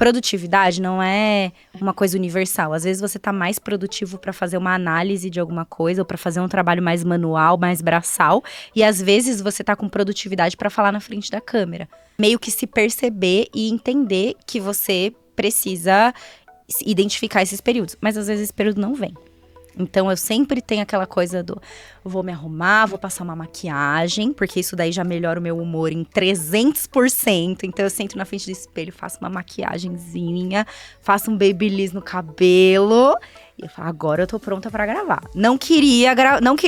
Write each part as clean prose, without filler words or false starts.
Produtividade não é uma coisa universal. Às vezes você tá mais produtivo para fazer uma análise de alguma coisa ou para fazer um trabalho mais manual, mais braçal, e às vezes você tá com produtividade para falar na frente da câmera. Meio que se perceber e entender que você precisa identificar esses períodos, mas às vezes esse período não vem. Então eu sempre tenho aquela coisa do vou me arrumar, vou passar uma maquiagem, porque isso daí já melhora o meu humor em 300%. Então eu sento na frente do espelho, faço uma maquiagenzinha, faço um babyliss no cabelo e eu falo, agora eu tô pronta pra gravar. Não queria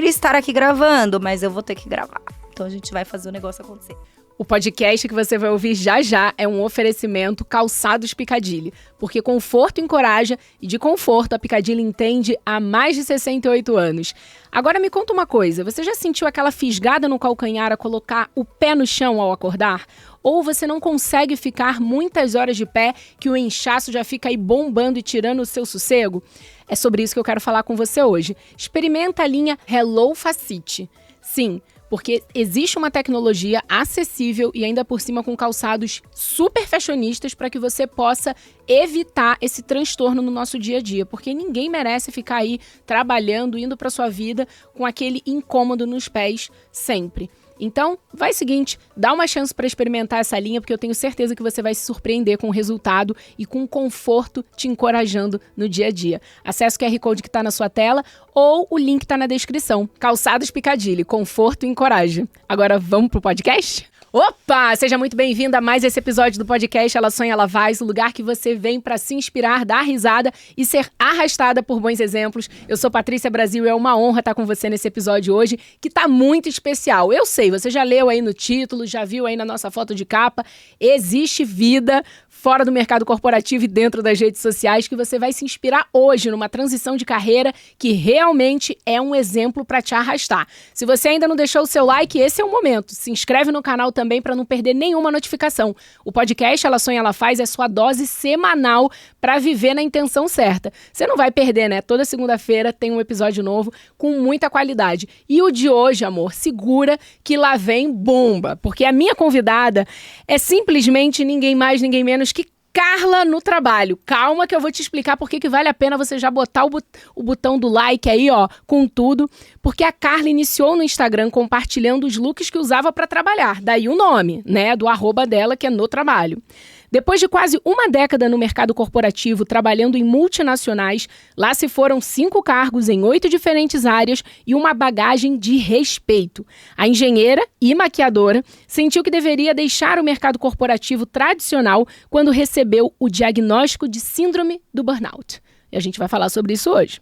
estar aqui gravando, mas eu vou ter que gravar. Então a gente vai fazer o negócio acontecer. O podcast que você vai ouvir já já é um oferecimento Calçados Picadilly, porque conforto encoraja e de conforto a Picadilly entende há mais de 68 anos. Agora me conta uma coisa, você já sentiu aquela fisgada no calcanhar a colocar o pé no chão ao acordar? Ou você não consegue ficar muitas horas de pé que o inchaço já fica aí bombando e tirando o seu sossego? É sobre isso que eu quero falar com você hoje. Experimenta a linha Hello Facite. Sim, porque existe uma tecnologia acessível e ainda por cima com calçados super fashionistas para que você possa evitar esse transtorno no nosso dia a dia, porque ninguém merece ficar aí trabalhando, indo para sua vida com aquele incômodo nos pés sempre. Então, vai o seguinte, dá uma chance para experimentar essa linha, porque eu tenho certeza que você vai se surpreender com o resultado e com o conforto te encorajando no dia a dia. Acesse o QR Code que está na sua tela ou o link está na descrição. Calçados Picadilly, conforto e encoraja. Agora vamos pro podcast? Opa! Seja muito bem-vinda a mais esse episódio do podcast Ela Sonha, Ela Faz, o lugar que você vem para se inspirar, dar risada e ser arrastada por bons exemplos. Eu sou Patrícia Brasil e é uma honra estar com você nesse episódio hoje, que tá muito especial. Eu sei, você já leu aí no título, já viu aí na nossa foto de capa, existe vida fora do mercado corporativo e dentro das redes sociais que você vai se inspirar hoje numa transição de carreira que realmente é um exemplo para te arrastar. Se você ainda não deixou o seu like, esse é o momento. Se inscreve no canal também para não perder nenhuma notificação. O podcast Ela Sonha, Ela Faz é sua dose semanal para viver na intenção certa. Você não vai perder, né? Toda segunda-feira tem um episódio novo com muita qualidade. E o de hoje, amor, segura que lá vem bomba, porque a minha convidada é simplesmente ninguém mais, ninguém menos que Carla no trabalho. Calma que eu vou te explicar por que vale a pena você já botar o botão do like aí, ó, com tudo. Porque a Carla iniciou no Instagram compartilhando os looks que usava para trabalhar. Daí o nome, né, do @ dela, que é no trabalho. Depois de quase uma década no mercado corporativo, trabalhando em multinacionais, lá se foram 5 cargos em 8 diferentes áreas e uma bagagem de respeito. A engenheira e maquiadora sentiu que deveria deixar o mercado corporativo tradicional quando recebeu o diagnóstico de síndrome do burnout. E a gente vai falar sobre isso hoje.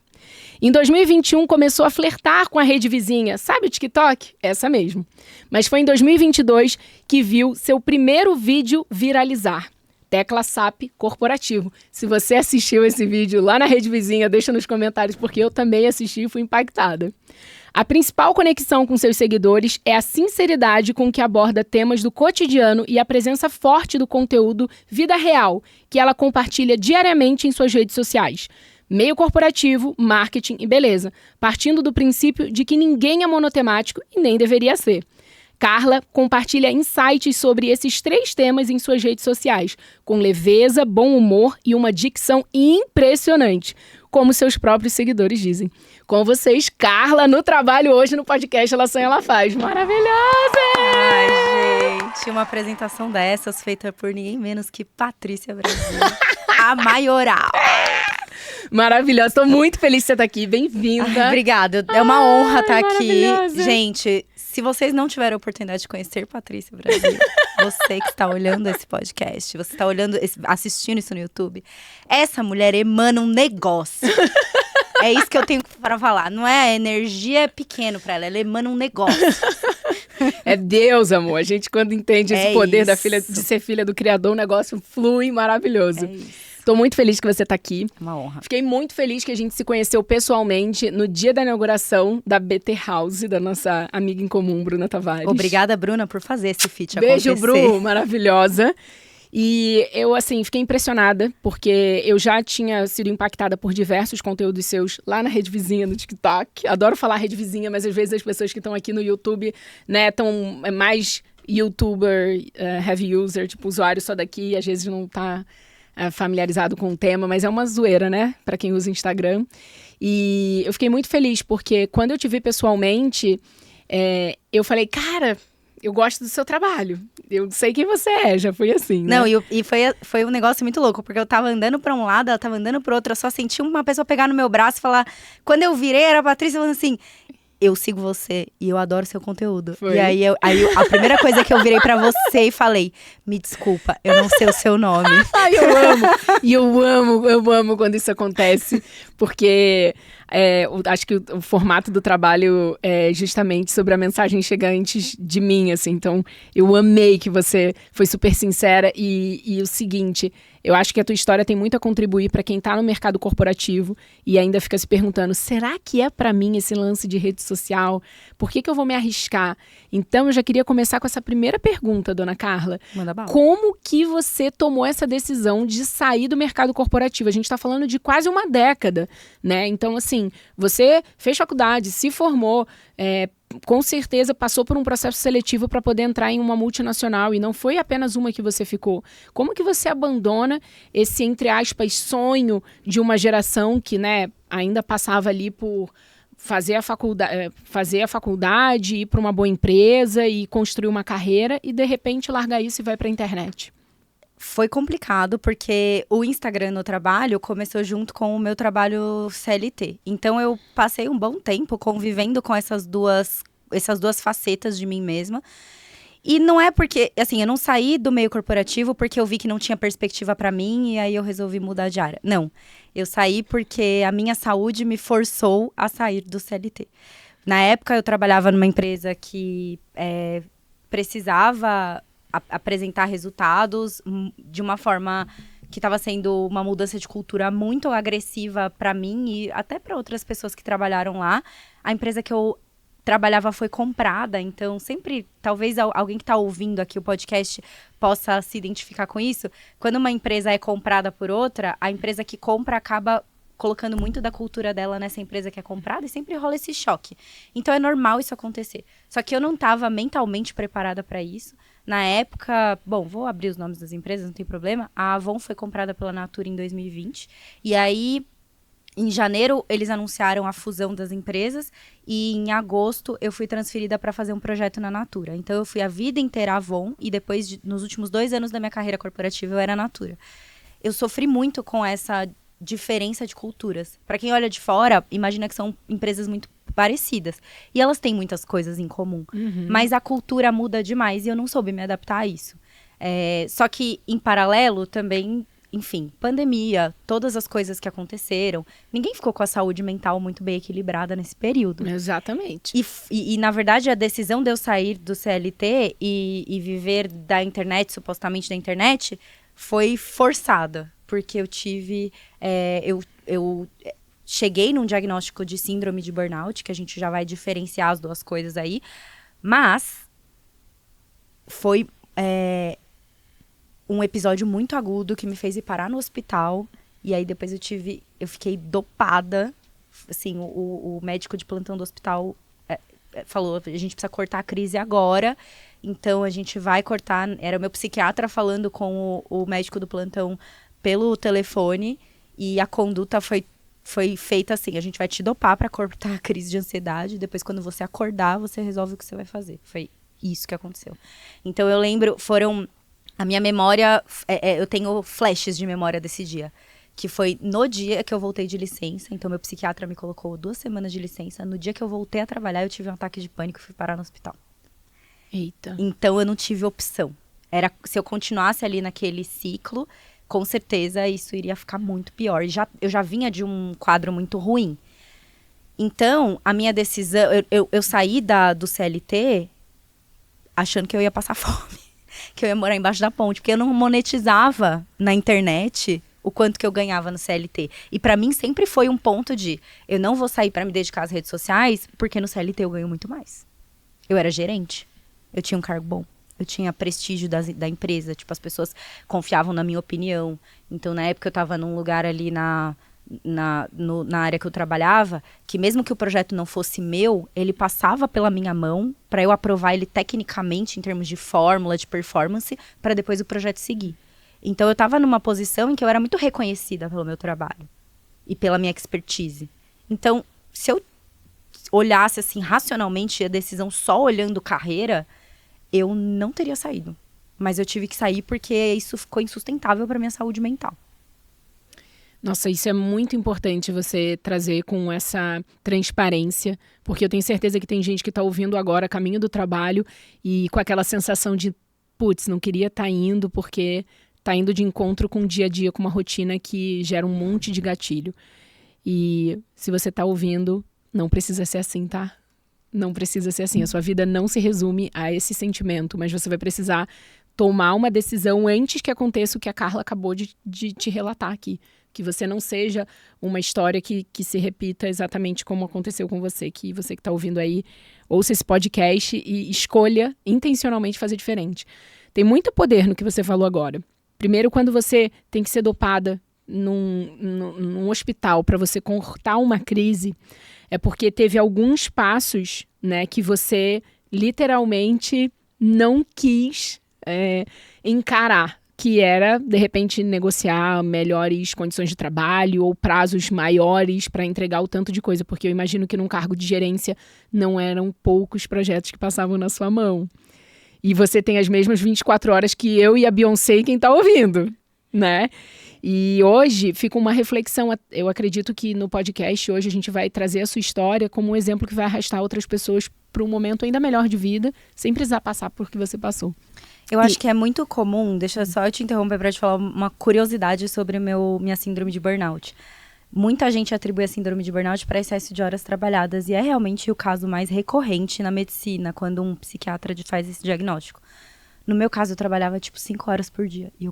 Em 2021, começou a flertar com a rede vizinha. Sabe o TikTok? Essa mesmo. Mas foi em 2022 que viu seu primeiro vídeo viralizar. Tecla SAP corporativo. Se você assistiu esse vídeo lá na rede vizinha, deixa nos comentários, porque eu também assisti e fui impactada. A principal conexão com seus seguidores é a sinceridade com que aborda temas do cotidiano e a presença forte do conteúdo vida real, que ela compartilha diariamente em suas redes sociais. Meio corporativo, marketing e beleza, partindo do princípio de que ninguém é monotemático e nem deveria ser. Carla compartilha insights sobre esses 3 temas em suas redes sociais, com leveza, bom humor e uma dicção impressionante, como seus próprios seguidores dizem. Com vocês, Carla no trabalho hoje no podcast Ela Sonha, Ela Faz. Maravilhosa! Ai, gente, uma apresentação dessas feita por ninguém menos que Patrícia Brasil, a maioral. Maravilhosa, estou muito feliz de você estar aqui, bem-vinda. Obrigada, é uma honra estar aqui. Gente, se vocês não tiveram a oportunidade de conhecer Patrícia Brasil, você que está olhando esse podcast, você está assistindo isso no YouTube, essa mulher emana um negócio. É isso que eu tenho para falar, não é? A energia é pequeno para ela emana um negócio. É Deus, amor. A gente, quando entende esse poder da filha, de ser filha do Criador, o negócio flui maravilhoso. É isso. Tô muito feliz que você tá aqui. É uma honra. Fiquei muito feliz que a gente se conheceu pessoalmente no dia da inauguração da BT House, da nossa amiga em comum, Bruna Tavares. Obrigada, Bruna, por fazer esse feat acontecer. Beijo, Bru, maravilhosa. E eu, assim, fiquei impressionada, porque eu já tinha sido impactada por diversos conteúdos seus lá na rede vizinha, no TikTok. Adoro falar rede vizinha, mas às vezes as pessoas que estão aqui no YouTube, né, estão mais YouTuber, heavy user, tipo, usuário só daqui, e às vezes não tá familiarizado com o tema, mas é uma zoeira, né? Para quem usa Instagram. E eu fiquei muito feliz, porque quando eu te vi pessoalmente, eu falei, cara, eu gosto do seu trabalho. Eu sei quem você é, já foi assim, né? Não, e foi um negócio muito louco, porque eu tava andando pra um lado, ela tava andando pro outro, eu só senti uma pessoa pegar no meu braço e falar... Quando eu virei, era a Patrícia falando assim... Eu sigo você e eu adoro seu conteúdo. Foi. E aí, a primeira coisa que eu virei pra você e falei... Me desculpa, eu não sei o seu nome. Ai, eu amo. E eu amo quando isso acontece. Porque acho que o formato do trabalho é justamente sobre a mensagem chegar antes de mim, assim. Então, eu amei que você foi super sincera. E o seguinte, eu acho que a tua história tem muito a contribuir para quem tá no mercado corporativo e ainda fica se perguntando, será que é para mim esse lance de rede social? Por que eu vou me arriscar? Então, eu já queria começar com essa primeira pergunta, dona Carla. Manda bala. Como que você tomou essa decisão de sair do mercado corporativo? A gente está falando de quase uma década, né? Então, assim, você fez faculdade, se formou, com certeza passou por um processo seletivo para poder entrar em uma multinacional e não foi apenas uma que você ficou. Como que você abandona esse, entre aspas, sonho de uma geração que, né, ainda passava ali por fazer a faculdade, ir para uma boa empresa e construir uma carreira e, de repente, largar isso e vai para a internet? Foi complicado, porque o Instagram no trabalho começou junto com o meu trabalho CLT. Então, eu passei um bom tempo convivendo com essas duas facetas de mim mesma. E não é porque, assim, eu não saí do meio corporativo porque eu vi que não tinha perspectiva pra mim e aí eu resolvi mudar de área. Não, eu saí porque a minha saúde me forçou a sair do CLT. Na época, eu trabalhava numa empresa que precisava apresentar resultados de uma forma que estava sendo uma mudança de cultura muito agressiva para mim e até para outras pessoas que trabalharam lá. A empresa que eu trabalhava foi comprada, então sempre, talvez alguém que está ouvindo aqui o podcast possa se identificar com isso. Quando uma empresa é comprada por outra, a empresa que compra acaba colocando muito da cultura dela nessa empresa que é comprada e sempre rola esse choque. Então é normal isso acontecer. Só que eu não estava mentalmente preparada para isso. Na época, bom, vou abrir os nomes das empresas, não tem problema. A Avon foi comprada pela Natura em 2020. E aí, em janeiro, eles anunciaram a fusão das empresas. E em agosto, eu fui transferida para fazer um projeto na Natura. Então, eu fui a vida inteira Avon. E depois, nos últimos 2 anos da minha carreira corporativa, eu era Natura. Eu sofri muito com essa diferença de culturas. Para quem olha de fora, imagina que são empresas muito parecidas. E elas têm muitas coisas em comum. Uhum. Mas a cultura muda demais e eu não soube me adaptar a isso. Só que, em paralelo, também, enfim, pandemia, todas as coisas que aconteceram. Ninguém ficou com a saúde mental muito bem equilibrada nesse período. Exatamente. E na verdade, a decisão de eu sair do CLT e viver da internet, supostamente da internet, foi forçada. Porque eu tive... eu cheguei num diagnóstico de síndrome de burnout, que a gente já vai diferenciar as duas coisas aí. Mas foi um episódio muito agudo que me fez ir parar no hospital. E aí depois eu fiquei dopada. Assim, o médico de plantão do hospital falou, a gente precisa cortar a crise agora. Então a gente vai cortar. Era o meu psiquiatra falando com o médico do plantão pelo telefone. E a conduta foi feita assim, a gente vai te dopar para cortar a crise de ansiedade, depois quando você acordar, você resolve o que você vai fazer. Foi isso que aconteceu. Então eu lembro, a minha memória, eu tenho flashes de memória desse dia, que foi no dia que eu voltei de licença, então meu psiquiatra me colocou 2 semanas de licença, no dia que eu voltei a trabalhar, eu tive um ataque de pânico e fui parar no hospital. Eita. Então eu não tive opção. Se eu continuasse ali naquele ciclo, com certeza isso iria ficar muito pior. Eu já vinha de um quadro muito ruim. Então, a minha decisão... Eu saí do CLT achando que eu ia passar fome. Que eu ia morar embaixo da ponte. Porque eu não monetizava na internet o quanto que eu ganhava no CLT. E pra mim sempre foi um ponto de... Eu não vou sair pra me dedicar às redes sociais, porque no CLT eu ganho muito mais. Eu era gerente. Eu tinha um cargo bom. Eu tinha prestígio da empresa, tipo, as pessoas confiavam na minha opinião. Então, na época, eu estava num lugar ali na área que eu trabalhava, que mesmo que o projeto não fosse meu, ele passava pela minha mão para eu aprovar ele tecnicamente, em termos de fórmula, de performance, para depois o projeto seguir. Então eu estava numa posição em que eu era muito reconhecida pelo meu trabalho e pela minha expertise. Então, se eu olhasse assim racionalmente a decisão só olhando carreira, eu não teria saído. Mas eu tive que sair porque isso ficou insustentável para minha saúde mental. Nossa, isso é muito importante você trazer com essa transparência, porque eu tenho certeza que tem gente que está ouvindo agora caminho do trabalho e com aquela sensação de, putz, não queria estar indo porque está indo de encontro com o dia a dia, com uma rotina que gera um monte de gatilho. E se você está ouvindo, não precisa ser assim, tá? Não precisa ser assim. A sua vida não se resume a esse sentimento, mas você vai precisar tomar uma decisão antes que aconteça o que a Carla acabou de te relatar aqui. Que você não seja uma história que se repita exatamente como aconteceu com você. Que você que está ouvindo aí, ouça esse podcast e escolha intencionalmente fazer diferente. Tem muito poder no que você falou agora. Primeiro, quando você tem que ser dopada num hospital para você cortar uma crise, é porque teve alguns passos, né, que você literalmente não quis encarar. Que era, de repente, negociar melhores condições de trabalho ou prazos maiores para entregar o tanto de coisa. Porque eu imagino que num cargo de gerência não eram poucos projetos que passavam na sua mão. E você tem as mesmas 24 horas que eu e a Beyoncé e quem está ouvindo, né? E hoje fica uma reflexão. Eu acredito que no podcast hoje a gente vai trazer a sua história como um exemplo que vai arrastar outras pessoas para um momento ainda melhor de vida, sem precisar passar por que você passou. Eu acho que é muito comum, deixa só eu te interromper para te falar uma curiosidade sobre minha síndrome de burnout. Muita gente atribui a síndrome de burnout para excesso de horas trabalhadas e é realmente o caso mais recorrente na medicina, quando um psiquiatra faz esse diagnóstico. No meu caso, eu trabalhava 5 horas por dia e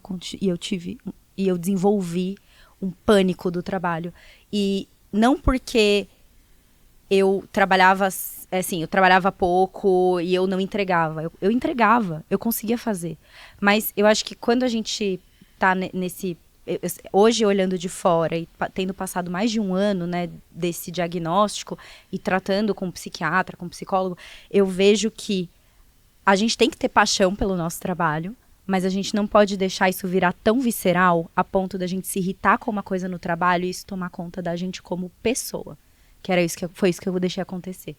eu desenvolvi um pânico do trabalho. E não porque eu trabalhava pouco e eu não entregava. Eu entregava, eu conseguia fazer. Mas eu acho que quando a gente tá hoje, olhando de fora e tendo passado mais de um ano, né, desse diagnóstico e tratando com psiquiatra, com psicólogo, eu vejo que a gente tem que ter paixão pelo nosso trabalho, mas a gente não pode deixar isso virar tão visceral a ponto da gente se irritar com uma coisa no trabalho e isso tomar conta da gente como pessoa. Foi isso que eu deixei acontecer.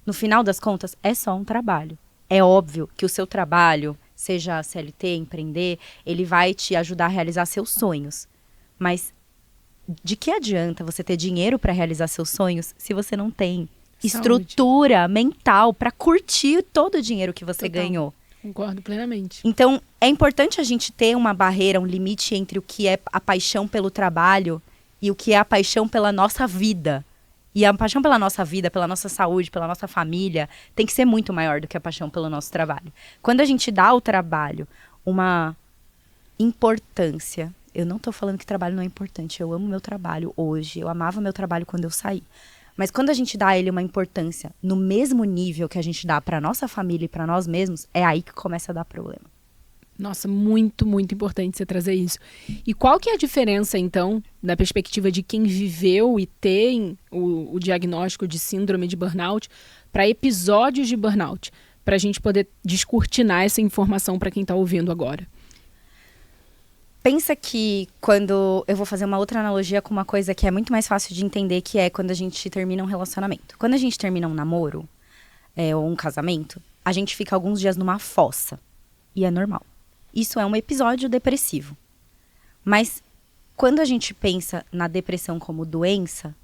No final das contas, é só um trabalho. É óbvio que o seu trabalho, seja CLT, empreender, ele vai te ajudar a realizar seus sonhos. Mas de que adianta você ter dinheiro para realizar seus sonhos se você não tem estrutura mental para curtir todo o dinheiro que você ganhou? Concordo plenamente. Então, é importante a gente ter uma barreira, um limite entre o que é a paixão pelo trabalho e o que é a paixão pela nossa vida. E a paixão pela nossa vida, pela nossa saúde, pela nossa família, tem que ser muito maior do que a paixão pelo nosso trabalho. Quando a gente dá ao trabalho uma importância, eu não estou falando que trabalho não é importante, eu amo meu trabalho hoje, eu amava meu trabalho quando eu saí. Mas quando a gente dá a ele uma importância no mesmo nível que a gente dá para nossa família e para nós mesmos, é aí que começa a dar problema. Nossa, muito, muito importante você trazer isso. E qual que é a diferença, então, da perspectiva de quem viveu e tem o diagnóstico de síndrome de burnout para episódios de burnout? Para a gente poder descortinar essa informação para quem está ouvindo agora. Pensa que quando eu vou fazer uma outra analogia com uma coisa que é muito mais fácil de entender, que é quando a gente termina um relacionamento. Quando a gente termina um namoro ou um casamento, a gente fica alguns dias numa fossa. E é normal. Isso é um episódio depressivo. Mas quando a gente pensa na depressão como doença,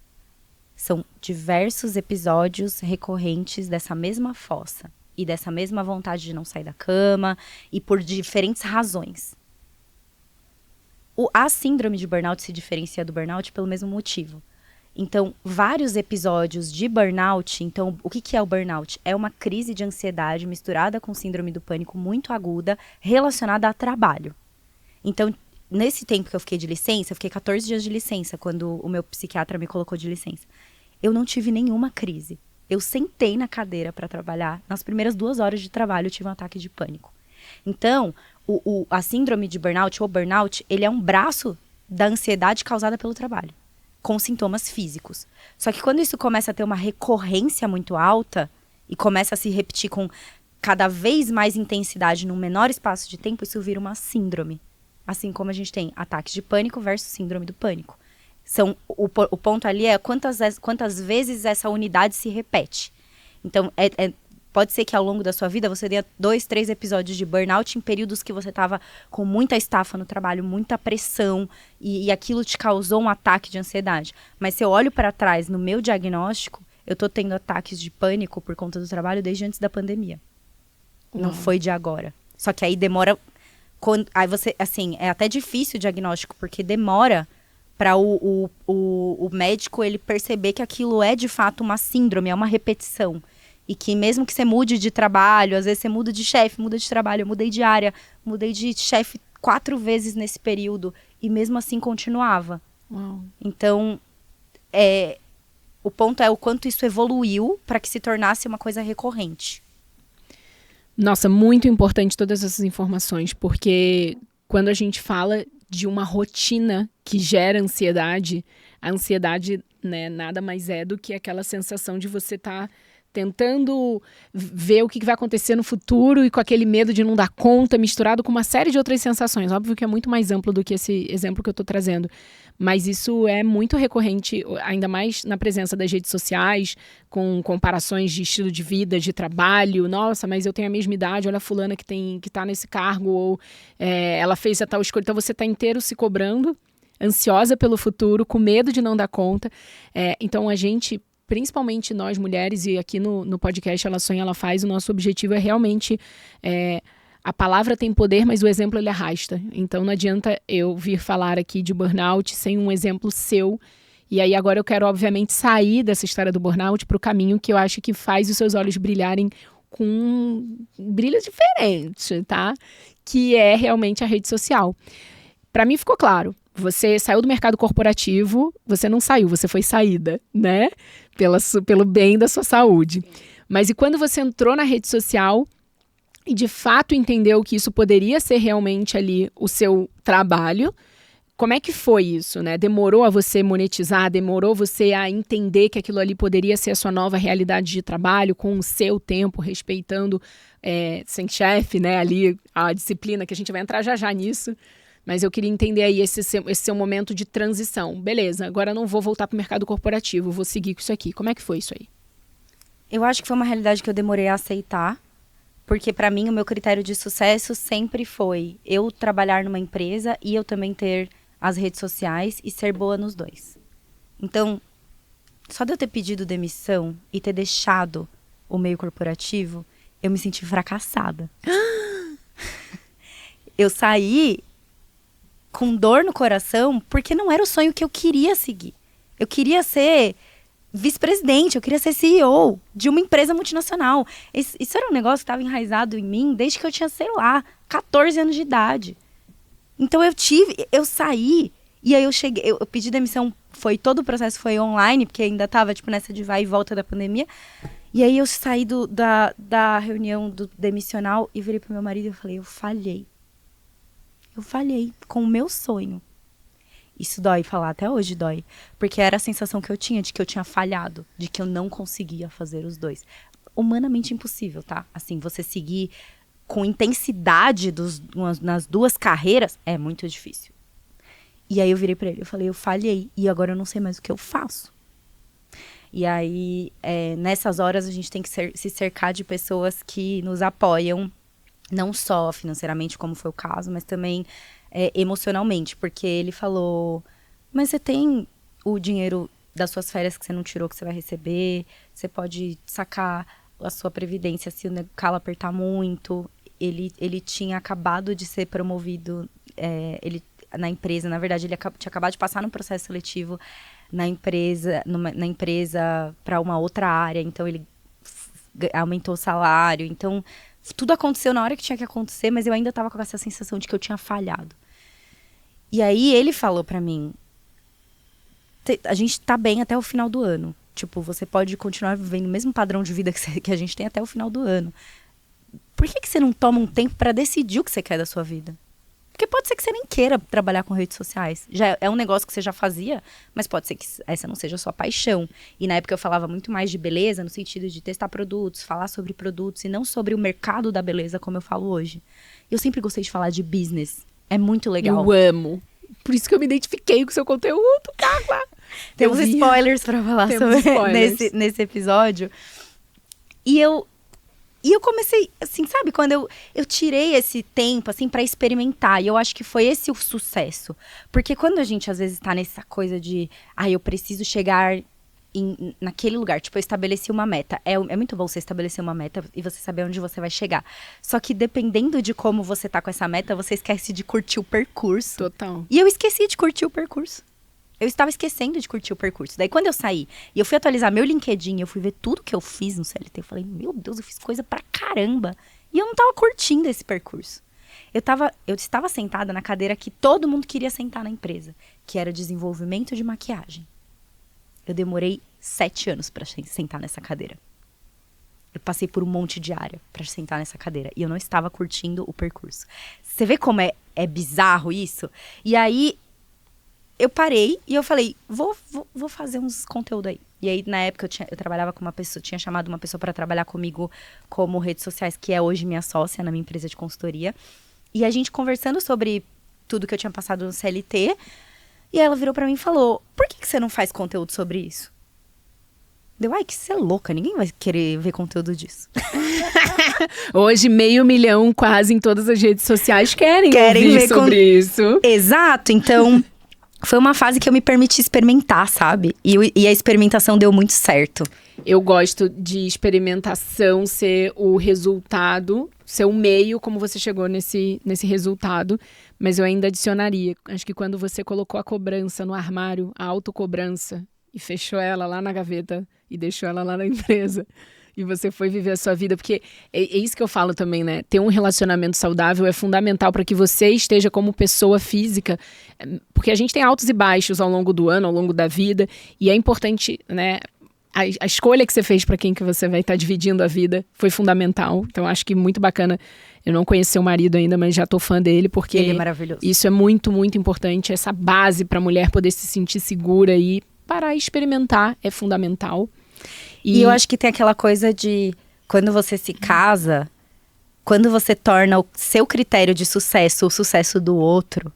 são diversos episódios recorrentes dessa mesma fossa e dessa mesma vontade de não sair da cama e por diferentes razões. A síndrome de burnout se diferencia do burnout pelo mesmo motivo. Então, vários episódios de burnout. Então, o que é o burnout? É uma crise de ansiedade misturada com síndrome do pânico muito aguda, relacionada a trabalho. Então, nesse tempo que eu fiquei de licença, eu fiquei 14 dias de licença, quando o meu psiquiatra me colocou de licença. Eu não tive nenhuma crise. Eu sentei na cadeira para trabalhar. Nas primeiras 2 horas de trabalho, eu tive um ataque de pânico. Então, a síndrome de burnout, ou burnout, ele é um braço da ansiedade causada pelo trabalho, com sintomas físicos. Só que quando isso começa a ter uma recorrência muito alta e começa a se repetir com cada vez mais intensidade num menor espaço de tempo, isso vira uma síndrome. Assim como a gente tem ataques de pânico versus síndrome do pânico. O ponto ali é quantas vezes essa unidade se repete. Então, pode ser que ao longo da sua vida você tenha 2, 3 episódios de burnout em períodos que você estava com muita estafa no trabalho, muita pressão, e aquilo te causou um ataque de ansiedade. Mas se eu olho para trás no meu diagnóstico, eu tô tendo ataques de pânico por conta do trabalho desde antes da pandemia. Não foi de agora. Só que aí demora... Aí você, assim, é até difícil o diagnóstico, porque demora para o médico ele perceber que aquilo é de fato uma síndrome, é uma repetição. E que mesmo que você mude de trabalho, às vezes você muda de chefe, muda de trabalho, eu mudei de área, mudei de chefe 4 vezes nesse período, e mesmo assim continuava. Uau. Então, o ponto é o quanto isso evoluiu para que se tornasse uma coisa recorrente. Nossa, muito importante todas essas informações, porque quando a gente fala de uma rotina que gera ansiedade, a ansiedade, né, nada mais é do que aquela sensação de você estar tentando ver o que vai acontecer no futuro e com aquele medo de não dar conta, misturado com uma série de outras sensações. Óbvio que é muito mais amplo do que esse exemplo que eu estou trazendo. Mas isso é muito recorrente, ainda mais na presença das redes sociais, com comparações de estilo de vida, de trabalho. Nossa, mas eu tenho a mesma idade, olha a fulana que tá nesse cargo, ou ela fez a tal escolha. Então você está inteiro se cobrando, ansiosa pelo futuro, com medo de não dar conta. Então a gente... Principalmente nós mulheres, e aqui no podcast Ela Sonha, Ela Faz, o nosso objetivo é realmente... a palavra tem poder, mas o exemplo ele arrasta. Então não adianta eu vir falar aqui de burnout sem um exemplo seu. E aí agora eu quero, obviamente, sair dessa história do burnout para o caminho que eu acho que faz os seus olhos brilharem com um brilho diferente, tá? Que é realmente a rede social. Para mim ficou claro. Você saiu do mercado corporativo, você não saiu, você foi saída, né? Pelo bem da sua saúde. Mas e quando você entrou na rede social e de fato entendeu que isso poderia ser realmente ali o seu trabalho, como é que foi isso, né? Demorou a você monetizar, demorou você a entender que aquilo ali poderia ser a sua nova realidade de trabalho, com o seu tempo, respeitando, sem chefe, né? Ali a disciplina, que a gente vai entrar já nisso. Mas eu queria entender aí esse seu momento de transição. Beleza, agora eu não vou voltar para o mercado corporativo, vou seguir com isso aqui. Como é que foi isso aí? Eu acho que foi uma realidade que eu demorei a aceitar, porque para mim o meu critério de sucesso sempre foi eu trabalhar numa empresa e eu também ter as redes sociais e ser boa nos dois. Então, só de eu ter pedido demissão e ter deixado o meio corporativo, eu me senti fracassada. Eu saí com dor no coração, porque não era o sonho que eu queria seguir. Eu queria ser vice-presidente, eu queria ser CEO de uma empresa multinacional. Isso era um negócio que estava enraizado em mim desde que eu tinha, sei lá, 14 anos de idade. Então eu saí, e aí eu cheguei, eu pedi demissão, todo o processo foi online, porque ainda estava nessa de vai e volta da pandemia. E aí eu saí da reunião do demissional e virei pro meu marido e falei, eu falhei com o meu sonho. Isso dói falar, até hoje dói. Porque era a sensação que eu tinha de que eu tinha falhado, de que eu não conseguia fazer os dois. Humanamente impossível, tá? Assim, você seguir com intensidade nas duas carreiras é muito difícil. E aí eu virei pra ele, eu falei, eu falhei e agora eu não sei mais o que eu faço. E aí, nessas horas a gente tem que se cercar de pessoas que nos apoiam, não só financeiramente, como foi o caso, mas também emocionalmente. Porque ele falou, mas você tem o dinheiro das suas férias que você não tirou, que você vai receber. Você pode sacar a sua previdência se o calo apertar muito. Ele tinha acabado de ser promovido na empresa. Na verdade, ele tinha acabado de passar num processo seletivo na empresa para uma outra área. Então, ele aumentou o salário. Então, tudo aconteceu na hora que tinha que acontecer, mas eu ainda tava com essa sensação de que eu tinha falhado. E aí ele falou pra mim, a gente tá bem até o final do ano. Tipo, você pode continuar vivendo o mesmo padrão de vida que a gente tem até o final do ano. Por que você não toma um tempo pra decidir o que você quer da sua vida? Porque pode ser que você nem queira trabalhar com redes sociais. Já é um negócio que você já fazia, mas pode ser que essa não seja a sua paixão. E na época eu falava muito mais de beleza, no sentido de testar produtos, falar sobre produtos, e não sobre o mercado da beleza, como eu falo hoje. Eu sempre gostei de falar de business. É muito legal. Eu amo. Por isso que eu me identifiquei com o seu conteúdo, Carla. Temos spoilers pra falar sobre nesse episódio. E eu comecei, assim, sabe? Quando eu tirei esse tempo, assim, pra experimentar. E eu acho que foi esse o sucesso. Porque quando a gente, às vezes, tá nessa coisa de... eu preciso chegar naquele lugar. Tipo, eu estabeleci uma meta. É muito bom você estabelecer uma meta e você saber onde você vai chegar. Só que dependendo de como você tá com essa meta, você esquece de curtir o percurso. Total. E eu esqueci de curtir o percurso. Eu estava esquecendo de curtir o percurso. Daí, quando eu saí e eu fui atualizar meu LinkedIn, eu fui ver tudo que eu fiz no CLT. Eu falei, meu Deus, eu fiz coisa pra caramba. E eu não tava curtindo esse percurso. Eu estava sentada na cadeira que todo mundo queria sentar na empresa, que era desenvolvimento de maquiagem. Eu demorei 7 anos pra sentar nessa cadeira. Eu passei por um monte de área pra sentar nessa cadeira. E eu não estava curtindo o percurso. Você vê como é bizarro isso? E aí... eu parei e eu falei, vou fazer uns conteúdos aí. E aí, na época, eu trabalhava com uma pessoa, tinha chamado uma pessoa para trabalhar comigo como redes sociais, que é hoje minha sócia na minha empresa de consultoria. E a gente conversando sobre tudo que eu tinha passado no CLT. E ela virou para mim e falou, por que você não faz conteúdo sobre isso? Deu, que você é louca, ninguém vai querer ver conteúdo disso. Hoje, 500 mil quase em todas as redes sociais querem ver sobre isso. Exato, então... foi uma fase que eu me permiti experimentar, sabe? E a experimentação deu muito certo. Eu gosto de experimentação ser o resultado, ser o meio como você chegou nesse resultado. Mas eu ainda adicionaria. Acho que quando você colocou a cobrança no armário, a autocobrança, e fechou ela lá na gaveta e deixou ela lá na empresa... e você foi viver a sua vida, porque é isso que eu falo também, né? Ter um relacionamento saudável é fundamental para que você esteja como pessoa física, porque a gente tem altos e baixos ao longo do ano, ao longo da vida, e é importante, né? A escolha que você fez para quem que você vai estar dividindo a vida foi fundamental, então acho que muito bacana. Eu não conheci seu marido ainda, mas já tô fã dele, porque ele é maravilhoso. Isso é muito, muito importante, essa base para a mulher poder se sentir segura e parar e experimentar é fundamental. E eu acho que tem aquela coisa de, quando você se casa, quando você torna o seu critério de sucesso o sucesso do outro,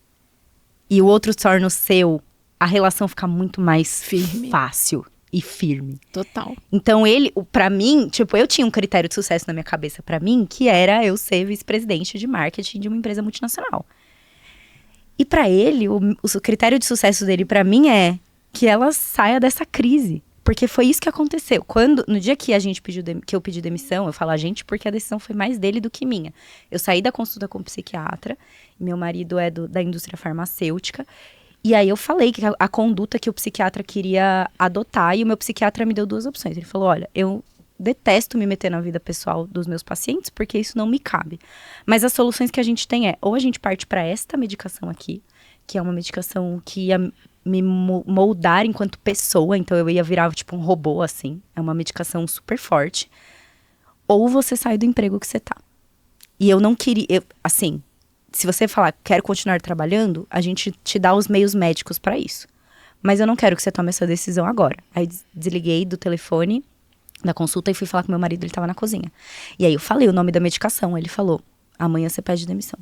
e o outro torna o seu, a relação fica muito mais fácil e firme. Total. Então pra mim, tipo, eu tinha um critério de sucesso na minha cabeça pra mim, que era eu ser vice-presidente de marketing de uma empresa multinacional. E pra ele, o critério de sucesso dele pra mim é que ela saia dessa crise. Porque foi isso que aconteceu. No dia que que eu pedi demissão, eu falo a gente porque a decisão foi mais dele do que minha. Eu saí da consulta com o psiquiatra, meu marido é da indústria farmacêutica, e aí eu falei que a conduta que o psiquiatra queria adotar, e o meu psiquiatra me deu 2 opções. Ele falou, olha, eu detesto me meter na vida pessoal dos meus pacientes, porque isso não me cabe. Mas as soluções que a gente tem ou a gente parte para esta medicação aqui, que é uma medicação que ia me moldar enquanto pessoa, então eu ia virar tipo um robô, assim. É uma medicação super forte. Ou você sai do emprego que você tá. E eu não queria, assim, se você falar, quero continuar trabalhando, a gente te dá os meios médicos pra isso. Mas eu não quero que você tome essa decisão agora. Aí desliguei do telefone da consulta e fui falar com meu marido, ele tava na cozinha. E aí eu falei o nome da medicação, ele falou, amanhã você pede demissão.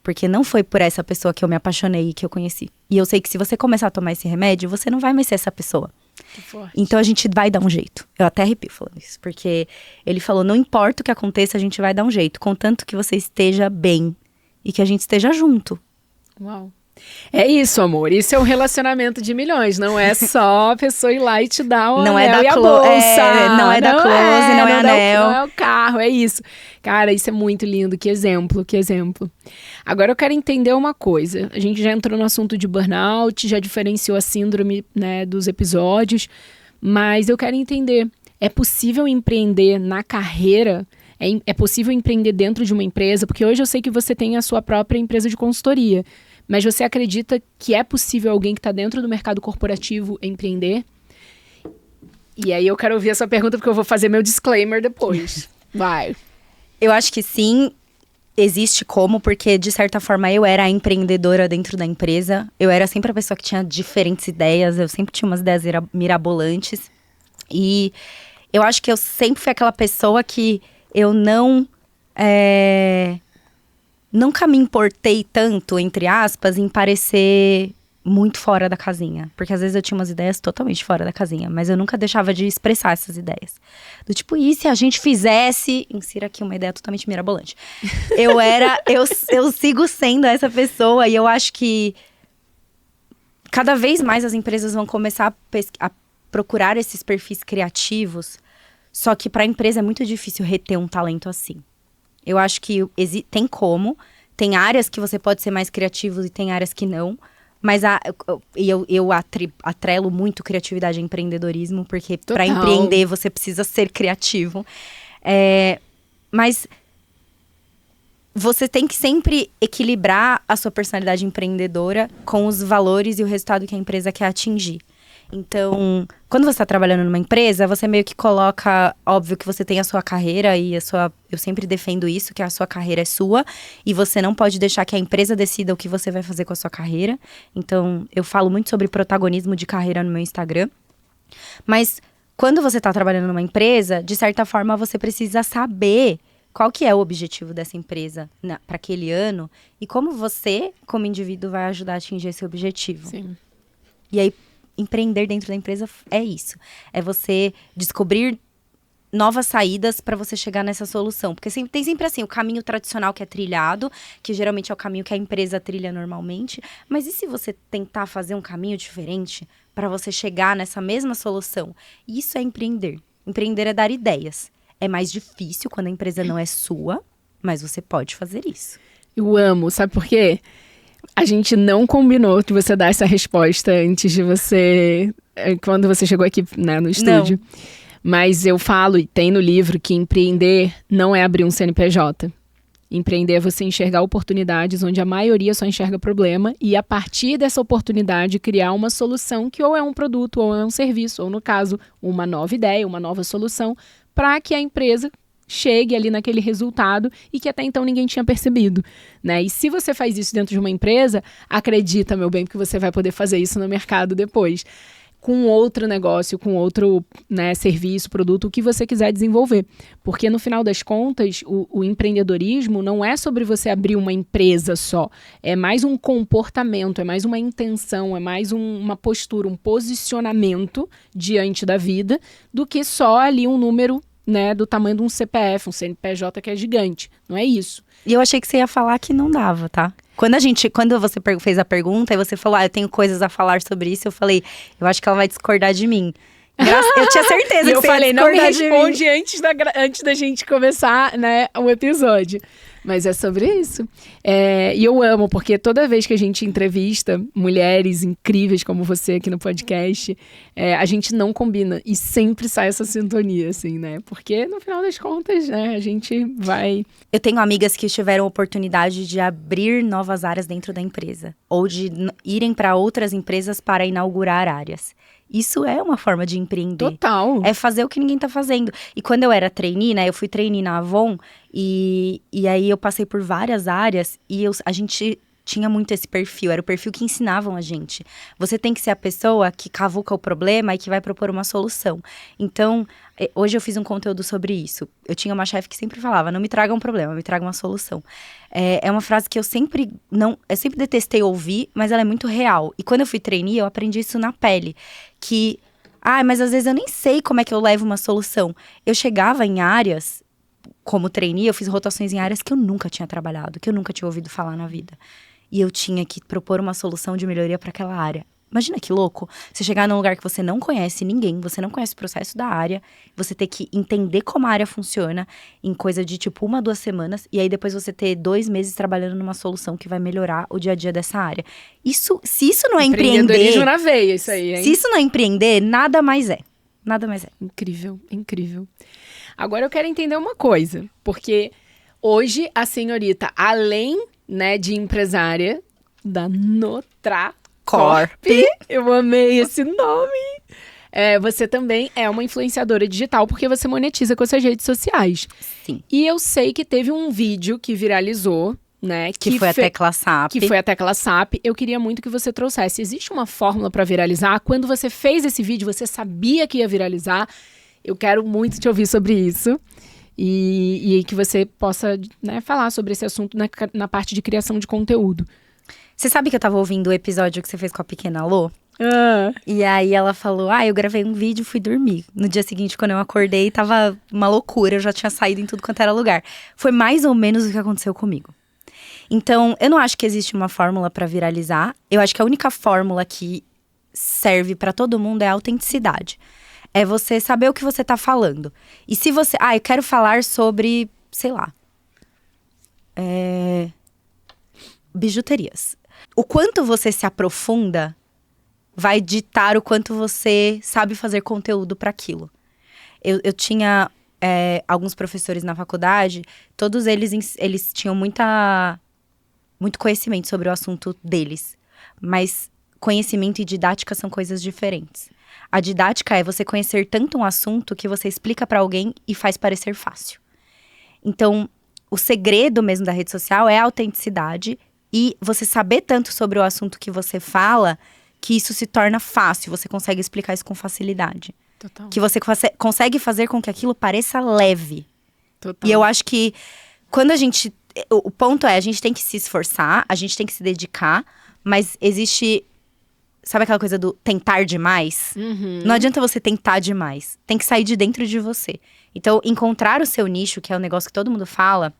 Porque não foi por essa pessoa que eu me apaixonei e que eu conheci. E eu sei que se você começar a tomar esse remédio, você não vai mais ser essa pessoa. Que forte. Então a gente vai dar um jeito. Eu até arrepio falando isso. Porque ele falou, não importa o que aconteça, a gente vai dar um jeito. Contanto que você esteja bem e que a gente esteja junto. Uau. É isso, amor. Isso é um relacionamento de milhões. Não é só a pessoa ir lá e te dar o não anel é da e a bolsa. Não é da close, não é anel. Não é o carro, é isso. Cara, isso é muito lindo. Que exemplo, que exemplo. Agora eu quero entender uma coisa. A gente já entrou no assunto de burnout, já diferenciou a síndrome, né, dos episódios. Mas eu quero entender, é possível empreender na carreira? É possível empreender dentro de uma empresa? Porque hoje eu sei que você tem a sua própria empresa de consultoria. Mas você acredita que é possível alguém que está dentro do mercado corporativo empreender? E aí eu quero ouvir essa pergunta porque eu vou fazer meu disclaimer depois. Vai. Eu acho que sim, existe como, porque de certa forma eu era a empreendedora dentro da empresa. Eu era sempre a pessoa que tinha diferentes ideias, eu sempre tinha umas ideias mirabolantes. E eu acho que eu sempre fui aquela pessoa que eu não nunca me importei tanto, entre aspas, em parecer muito fora da casinha. Porque às vezes eu tinha umas ideias totalmente fora da casinha, mas eu nunca deixava de expressar essas ideias. Do tipo, e se a gente fizesse... Insira aqui uma ideia totalmente mirabolante. Eu sigo sendo essa pessoa e eu acho que cada vez mais as empresas vão começar a procurar esses perfis criativos, só que para a empresa é muito difícil reter um talento assim. Eu acho que tem áreas que você pode ser mais criativo e tem áreas que não, mas eu atrelo muito criatividade a empreendedorismo, porque para empreender você precisa ser criativo. Mas você tem que sempre equilibrar a sua personalidade empreendedora com os valores e o resultado que a empresa quer atingir. Então, quando você está trabalhando numa empresa, você meio que coloca... Óbvio que você tem a sua carreira e eu sempre defendo isso, que a sua carreira é sua. E você não pode deixar que a empresa decida o que você vai fazer com a sua carreira. Então, eu falo muito sobre protagonismo de carreira no meu Instagram. Mas, quando você está trabalhando numa empresa, de certa forma, você precisa saber qual que é o objetivo dessa empresa para aquele ano. E como você, como indivíduo, vai ajudar a atingir esse objetivo. Sim. E aí, empreender dentro da empresa é isso. É você descobrir novas saídas para você chegar nessa solução. Porque tem sempre assim, o caminho tradicional que é trilhado, que geralmente é o caminho que a empresa trilha normalmente. Mas e se você tentar fazer um caminho diferente para você chegar nessa mesma solução? Isso é empreender. Empreender é dar ideias. É mais difícil quando a empresa não é sua, mas você pode fazer isso. Eu amo, sabe por quê? A gente não combinou de você dar essa resposta antes de você... Quando você chegou aqui, né, no estúdio. Não. Mas eu falo, e tem no livro, que empreender não é abrir um CNPJ. Empreender é você enxergar oportunidades onde a maioria só enxerga problema e, a partir dessa oportunidade, criar uma solução que ou é um produto, ou é um serviço, ou, no caso, uma nova ideia, uma nova solução, para que a empresa chegue ali naquele resultado e que até então ninguém tinha percebido, né? E se você faz isso dentro de uma empresa, acredita, meu bem, que você vai poder fazer isso no mercado depois, com outro negócio, com outro, né, serviço, produto, o que você quiser desenvolver. Porque no final das contas, o empreendedorismo não é sobre você abrir uma empresa só, é mais um comportamento, é mais uma intenção, é mais uma postura, um posicionamento diante da vida, do que só ali um número, né, do tamanho de um CPF, um CNPJ que é gigante. Não é isso. E eu achei que você ia falar que não dava, tá? Quando você fez a pergunta e você falou, eu tenho coisas a falar sobre isso, eu falei, eu acho que ela vai discordar de mim. Eu tinha certeza que eu você falei, ia não me discordar de responde mim. antes da gente começar, né, o episódio. Mas é sobre isso. E eu amo, porque toda vez que a gente entrevista mulheres incríveis como você aqui no podcast, a gente não combina. E sempre sai essa sintonia, assim, né? Porque, no final das contas, né, a gente vai... Eu tenho amigas que tiveram oportunidade de abrir novas áreas dentro da empresa. Ou de irem para outras empresas para inaugurar áreas. Isso é uma forma de empreender. Total. É fazer o que ninguém tá fazendo. E quando eu era trainee, né? Eu fui trainee na Avon. E aí eu passei por várias áreas. E a gente tinha muito esse perfil. Era o perfil que ensinavam a gente. Você tem que ser a pessoa que cavuca o problema e que vai propor uma solução. Então, hoje eu fiz um conteúdo sobre isso. Eu tinha uma chefe que sempre falava, não me traga um problema, me traga uma solução. É uma frase que eu sempre detestei ouvir, mas ela é muito real. E quando eu fui trainee, eu aprendi isso na pele. Mas às vezes eu nem sei como é que eu levo uma solução. Eu chegava em áreas, como trainee, eu fiz rotações em áreas que eu nunca tinha trabalhado, que eu nunca tinha ouvido falar na vida. E eu tinha que propor uma solução de melhoria para aquela área. Imagina que louco, você chegar num lugar que você não conhece ninguém, você não conhece o processo da área, você ter que entender como a área funciona em coisa de tipo 1 a 2 semanas, e aí depois você ter 2 meses trabalhando numa solução que vai melhorar o dia a dia dessa área. Se isso não é empreender... Empreendedorismo na veia, isso aí, hein? Se isso não é empreender, nada mais é. Nada mais é. Incrível, incrível. Agora eu quero entender uma coisa, porque hoje a senhorita, além, né, de empresária da Notra Corp. Eu amei esse nome. Você também é uma influenciadora digital, porque você monetiza com as suas redes sociais. Sim. E eu sei que teve um vídeo que viralizou, né? Que foi a Tecla SAP. Que foi a Tecla SAP. Eu queria muito que você trouxesse. Existe uma fórmula para viralizar? Quando você fez esse vídeo, você sabia que ia viralizar? Eu quero muito te ouvir sobre isso. e que você possa, né, falar sobre esse assunto na parte de criação de conteúdo. Você sabe que eu tava ouvindo o episódio que você fez com a pequena Lô? Ah. E aí ela falou, eu gravei um vídeo e fui dormir. No dia seguinte, quando eu acordei, tava uma loucura, eu já tinha saído em tudo quanto era lugar. Foi mais ou menos o que aconteceu comigo. Então, eu não acho que existe uma fórmula pra viralizar. Eu acho que a única fórmula que serve pra todo mundo é a autenticidade. É você saber o que você tá falando. E se você... eu quero falar sobre, sei lá... bijuterias. O quanto você se aprofunda vai ditar o quanto você sabe fazer conteúdo para aquilo. Eu tinha alguns professores na faculdade, todos eles tinham muito conhecimento sobre o assunto deles. Mas conhecimento e didática são coisas diferentes. A didática é você conhecer tanto um assunto que você explica para alguém e faz parecer fácil. Então, o segredo mesmo da rede social é a autenticidade e você saber tanto sobre o assunto que você fala que isso se torna fácil, você consegue explicar isso com facilidade. Total. Que você consegue fazer com que aquilo pareça leve. Total. E eu acho que quando a gente... O ponto é, a gente tem que se esforçar, a gente tem que se dedicar, mas existe... Sabe aquela coisa do tentar demais? Uhum. Não adianta você tentar demais. Tem que sair de dentro de você. Então, encontrar o seu nicho, que é o negócio que todo mundo fala...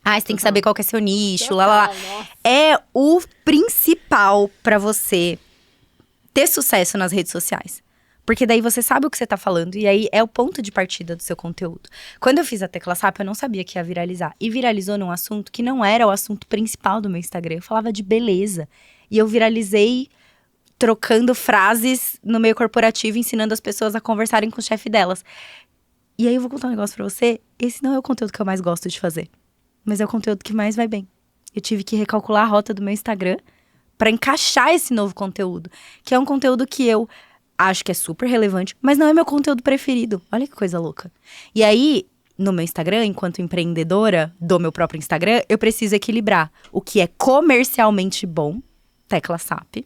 você tem que saber qual que é seu nicho, lá. É o principal pra você ter sucesso nas redes sociais. Porque daí você sabe o que você tá falando e aí é o ponto de partida do seu conteúdo. Quando eu fiz a Tecla SAP, eu não sabia que ia viralizar. E viralizou num assunto que não era o assunto principal do meu Instagram. Eu falava de beleza. E eu viralizei trocando frases no meio corporativo, ensinando as pessoas a conversarem com o chefe delas. E aí eu vou contar um negócio pra você. Esse não é o conteúdo que eu mais gosto de fazer. Mas é o conteúdo que mais vai bem. Eu tive que recalcular a rota do meu Instagram pra encaixar esse novo conteúdo. Que é um conteúdo que eu acho que é super relevante, mas não é meu conteúdo preferido. Olha que coisa louca. E aí, no meu Instagram, enquanto empreendedora do meu próprio Instagram, eu preciso equilibrar o que é comercialmente bom, Tecla SAP,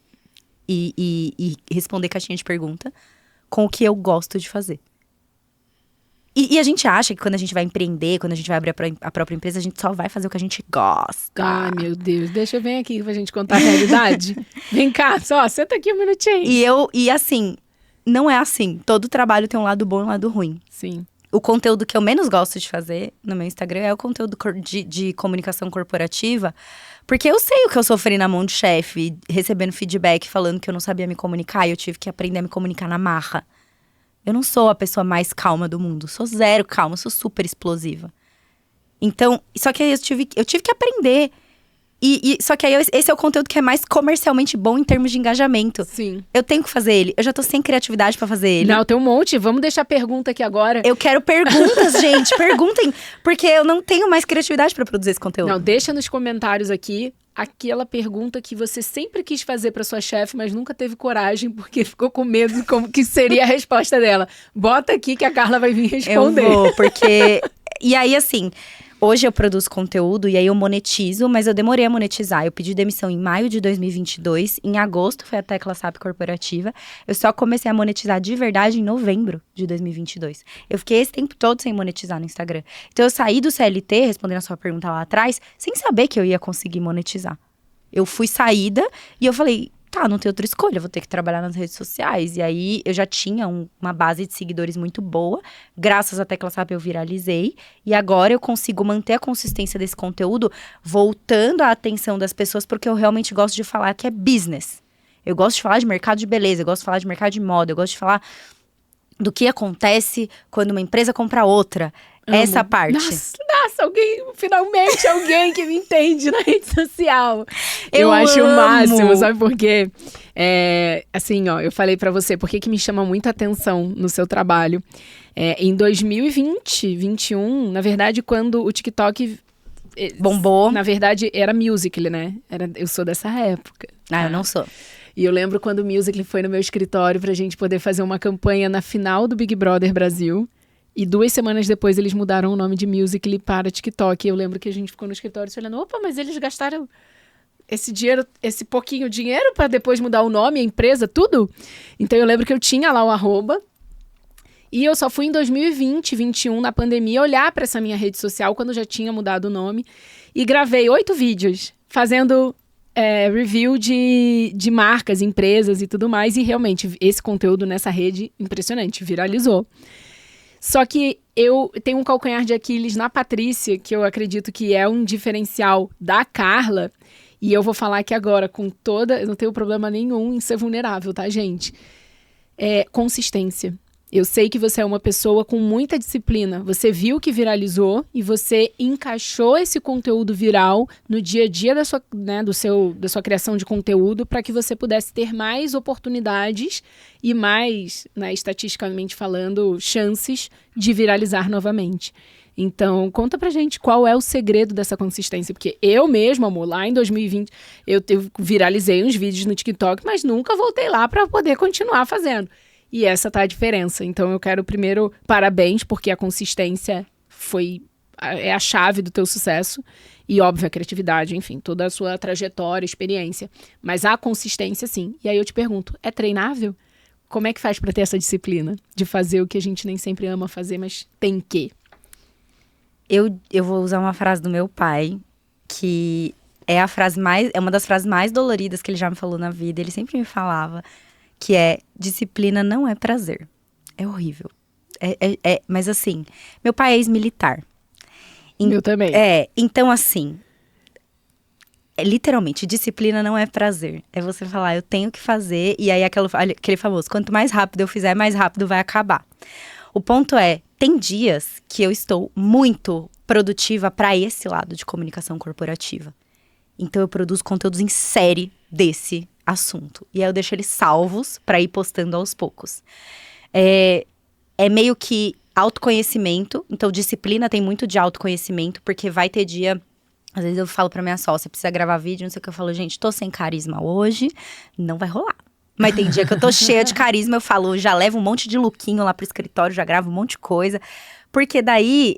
e responder caixinha de pergunta, com o que eu gosto de fazer. E a gente acha que quando a gente vai empreender, quando a gente vai abrir a própria empresa, a gente só vai fazer o que a gente gosta. Ai, meu Deus. Deixa eu vir aqui pra gente contar a realidade. Vem cá, senta aqui um minutinho. E assim, não é assim. Todo trabalho tem um lado bom e um lado ruim. Sim. O conteúdo que eu menos gosto de fazer no meu Instagram é o conteúdo de comunicação corporativa. Porque eu sei o que eu sofri na mão de chefe, recebendo feedback, falando que eu não sabia me comunicar. E eu tive que aprender a me comunicar na marra. Eu não sou a pessoa mais calma do mundo. Sou zero calma, sou super explosiva. Então, só que aí eu tive que aprender. Só que aí esse é o conteúdo que é mais comercialmente bom em termos de engajamento. Sim. Eu tenho que fazer ele. Eu já tô sem criatividade pra fazer ele. Não, tem um monte. Vamos deixar a pergunta aqui agora. Eu quero perguntas, gente. Perguntem. Porque eu não tenho mais criatividade pra produzir esse conteúdo. Não, deixa nos comentários aqui aquela pergunta que você sempre quis fazer pra sua chefe, mas nunca teve coragem, porque ficou com medo de como que seria a resposta dela. Bota aqui que a Carla vai vir responder. Eu vou, porque... E aí, assim... Hoje eu produzo conteúdo e aí eu monetizo, mas eu demorei a monetizar. Eu pedi demissão em maio de 2022, em agosto foi a Tecla SAP corporativa. Eu só comecei a monetizar de verdade em novembro de 2022. Eu fiquei esse tempo todo sem monetizar no Instagram. Então eu saí do CLT, respondendo a sua pergunta lá atrás, sem saber que eu ia conseguir monetizar. Eu fui saída e eu falei... não tem outra escolha, vou ter que trabalhar nas redes sociais. E aí, eu já tinha uma base de seguidores muito boa. Graças à Tecla SAP, eu viralizei. E agora, eu consigo manter a consistência desse conteúdo, voltando a atenção das pessoas, porque eu realmente gosto de falar que é business. Eu gosto de falar de mercado de beleza, eu gosto de falar de mercado de moda, eu gosto de falar do que acontece quando uma empresa compra outra. Essa parte. Nossa, finalmente alguém que me entende na rede social. Eu acho o máximo, sabe por quê? Assim, ó, eu falei pra você, por que me chama muita atenção no seu trabalho? Em 2020, 2021, na verdade, quando o TikTok bombou. Na verdade, era Musical.ly, né? Eu sou dessa época. Eu não sou. E eu lembro quando o Musical.ly foi no meu escritório pra gente poder fazer uma campanha na final do Big Brother Brasil. E 2 semanas depois eles mudaram o nome de Musical.ly para TikTok. E eu lembro que a gente ficou no escritório olhando, opa, mas eles gastaram esse dinheiro, esse pouquinho dinheiro para depois mudar o nome, a empresa, tudo. Então eu lembro que eu tinha lá o @ E eu só fui em 2020, 2021, na pandemia, olhar para essa minha rede social, quando eu já tinha mudado o nome. E gravei 8 vídeos, fazendo review de marcas, empresas e tudo mais. E realmente, esse conteúdo nessa rede, impressionante, viralizou. Só que eu tenho um calcanhar de Aquiles na Patrícia, que eu acredito que é um diferencial da Carla. E eu vou falar aqui agora com eu não tenho problema nenhum em ser vulnerável, tá, gente? Consistência. Eu sei que você é uma pessoa com muita disciplina. Você viu que viralizou e você encaixou esse conteúdo viral no dia a dia da sua criação de conteúdo para que você pudesse ter mais oportunidades e mais, né, estatisticamente falando, chances de viralizar novamente. Então, conta pra gente qual é o segredo dessa consistência. Porque eu mesma, amor, lá em 2020, eu viralizei uns vídeos no TikTok, mas nunca voltei lá para poder continuar fazendo. E essa tá a diferença. Então, eu quero primeiro parabéns, porque a consistência é a chave do teu sucesso. E, óbvio, a criatividade, enfim, toda a sua trajetória, experiência. Mas a consistência, sim. E aí eu te pergunto, é treinável? Como é que faz pra ter essa disciplina de fazer o que a gente nem sempre ama fazer, mas tem que? Eu vou usar uma frase do meu pai, que é uma das frases mais doloridas que ele já me falou na vida. Ele sempre me falava, que é: disciplina não é prazer. É horrível. Mas assim, meu pai é ex-militar. Eu também. Então assim, literalmente, disciplina não é prazer. É você falar, eu tenho que fazer, e aí aquele famoso, quanto mais rápido eu fizer, mais rápido vai acabar. O ponto tem dias que eu estou muito produtiva para esse lado de comunicação corporativa. Então eu produzo conteúdos em série desse assunto. E aí eu deixo eles salvos para ir postando aos poucos. É meio que autoconhecimento. Então disciplina tem muito de autoconhecimento, porque vai ter dia... Às vezes eu falo pra minha sócia, precisa gravar vídeo, não sei o que. Eu falo, gente, tô sem carisma hoje, não vai rolar. Mas tem dia que eu tô cheia de carisma, eu falo, já levo um monte de lookinho lá pro escritório, já gravo um monte de coisa. Porque daí,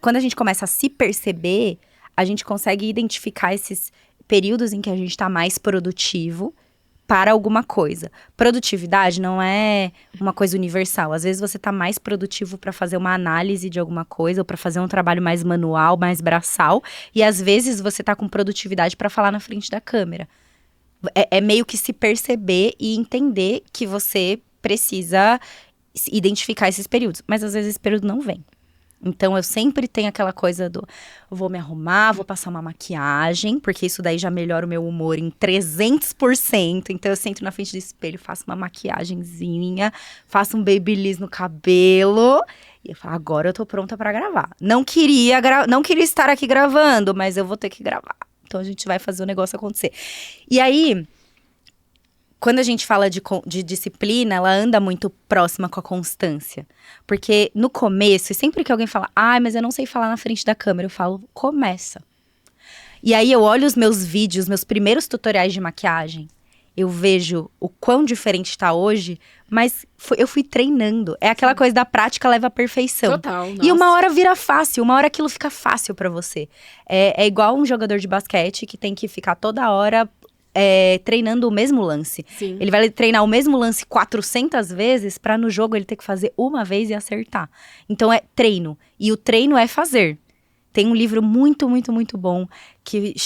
quando a gente começa a se perceber, a gente consegue identificar esses períodos em que a gente tá mais produtivo para alguma coisa. Produtividade não é uma coisa universal. Às vezes você tá mais produtivo para fazer uma análise de alguma coisa, ou para fazer um trabalho mais manual, mais braçal. E às vezes você tá com produtividade para falar na frente da câmera. É meio que se perceber e entender que você precisa identificar esses períodos. Mas às vezes esse período não vem. Então eu sempre tenho aquela coisa do... vou me arrumar, vou passar uma maquiagem, porque isso daí já melhora o meu humor em 300%. Então eu sento na frente do espelho, faço uma maquiagenzinha, faço um babyliss no cabelo... E eu falo, agora eu tô pronta pra gravar. Não queria estar aqui gravando, mas eu vou ter que gravar. Então a gente vai fazer o negócio acontecer. E aí, quando a gente fala de disciplina, ela anda muito próxima com a constância. Porque no começo, sempre que alguém fala, mas eu não sei falar na frente da câmera, eu falo, começa. E aí eu olho os meus vídeos, meus primeiros tutoriais de maquiagem, eu vejo o quão diferente tá hoje, mas eu fui treinando. É aquela coisa da prática leva à perfeição. Total, nossa. E uma hora vira fácil, uma hora aquilo fica fácil pra você. É igual um jogador de basquete que tem que ficar toda hora treinando o mesmo lance. Sim. Ele vai treinar o mesmo lance 400 vezes pra no jogo ele ter que fazer uma vez e acertar. Então é treino. E o treino é fazer. Tem um livro muito, muito, muito bom, que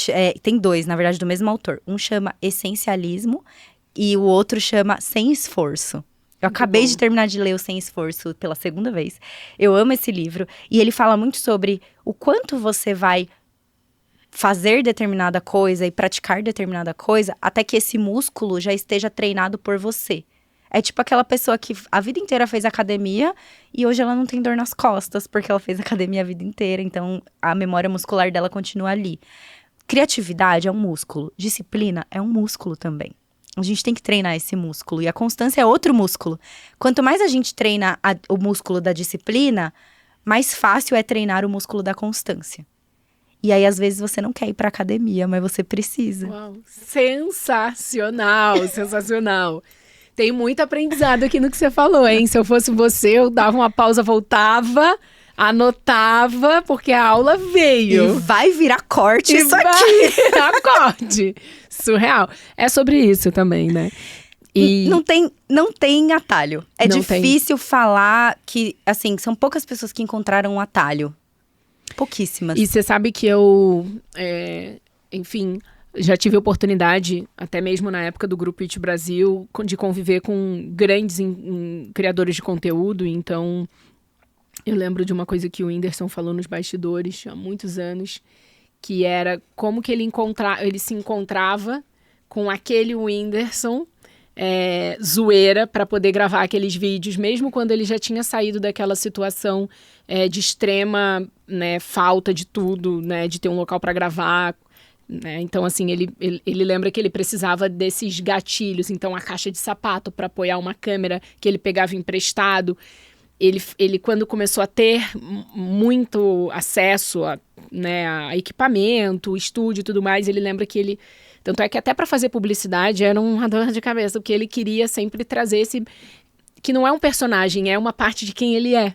tem 2, na verdade, do mesmo autor. Um chama Essencialismo e o outro chama Sem Esforço. Eu acabei de terminar de ler o Sem Esforço pela 2ª vez. Eu amo esse livro. E ele fala muito sobre o quanto você vai fazer determinada coisa e praticar determinada coisa até que esse músculo já esteja treinado por você. É tipo aquela pessoa que a vida inteira fez academia e hoje ela não tem dor nas costas porque ela fez academia a vida inteira. Então, a memória muscular dela continua ali. Criatividade é um músculo. Disciplina é um músculo também. A gente tem que treinar esse músculo. E a constância é outro músculo. Quanto mais a gente treina o músculo da disciplina, mais fácil é treinar o músculo da constância. E aí, às vezes, você não quer ir pra academia, mas você precisa. Uau, sensacional, sensacional. Tem muito aprendizado aqui no que você falou, hein? Se eu fosse você, eu dava uma pausa, voltava, anotava, porque a aula veio. E vai virar corte E isso vai aqui. virar corte. Surreal. É sobre isso também, né? E Não tem atalho. É Não difícil falar que, assim, são poucas pessoas que encontraram um atalho. Pouquíssimas. você sabe que eu, enfim, já tive oportunidade, até mesmo na época do Grupo It Brasil, de conviver com grandes criadores de conteúdo. Então, eu lembro de uma coisa que o Whindersson falou nos bastidores há muitos anos, que era como que ele se encontrava com aquele Whindersson zoeira para poder gravar aqueles vídeos, mesmo quando ele já tinha saído daquela situação de extrema, né, falta de tudo, né, de ter um local para gravar, né? Então, assim, ele lembra que ele precisava desses gatilhos, então a caixa de sapato para apoiar uma câmera que ele pegava emprestado. Ele quando começou a ter muito acesso né, a equipamento, estúdio e tudo mais, ele lembra que ele... Tanto é que até para fazer publicidade era uma dor de cabeça, porque ele queria sempre trazer esse... Que não é um personagem, é uma parte de quem ele é.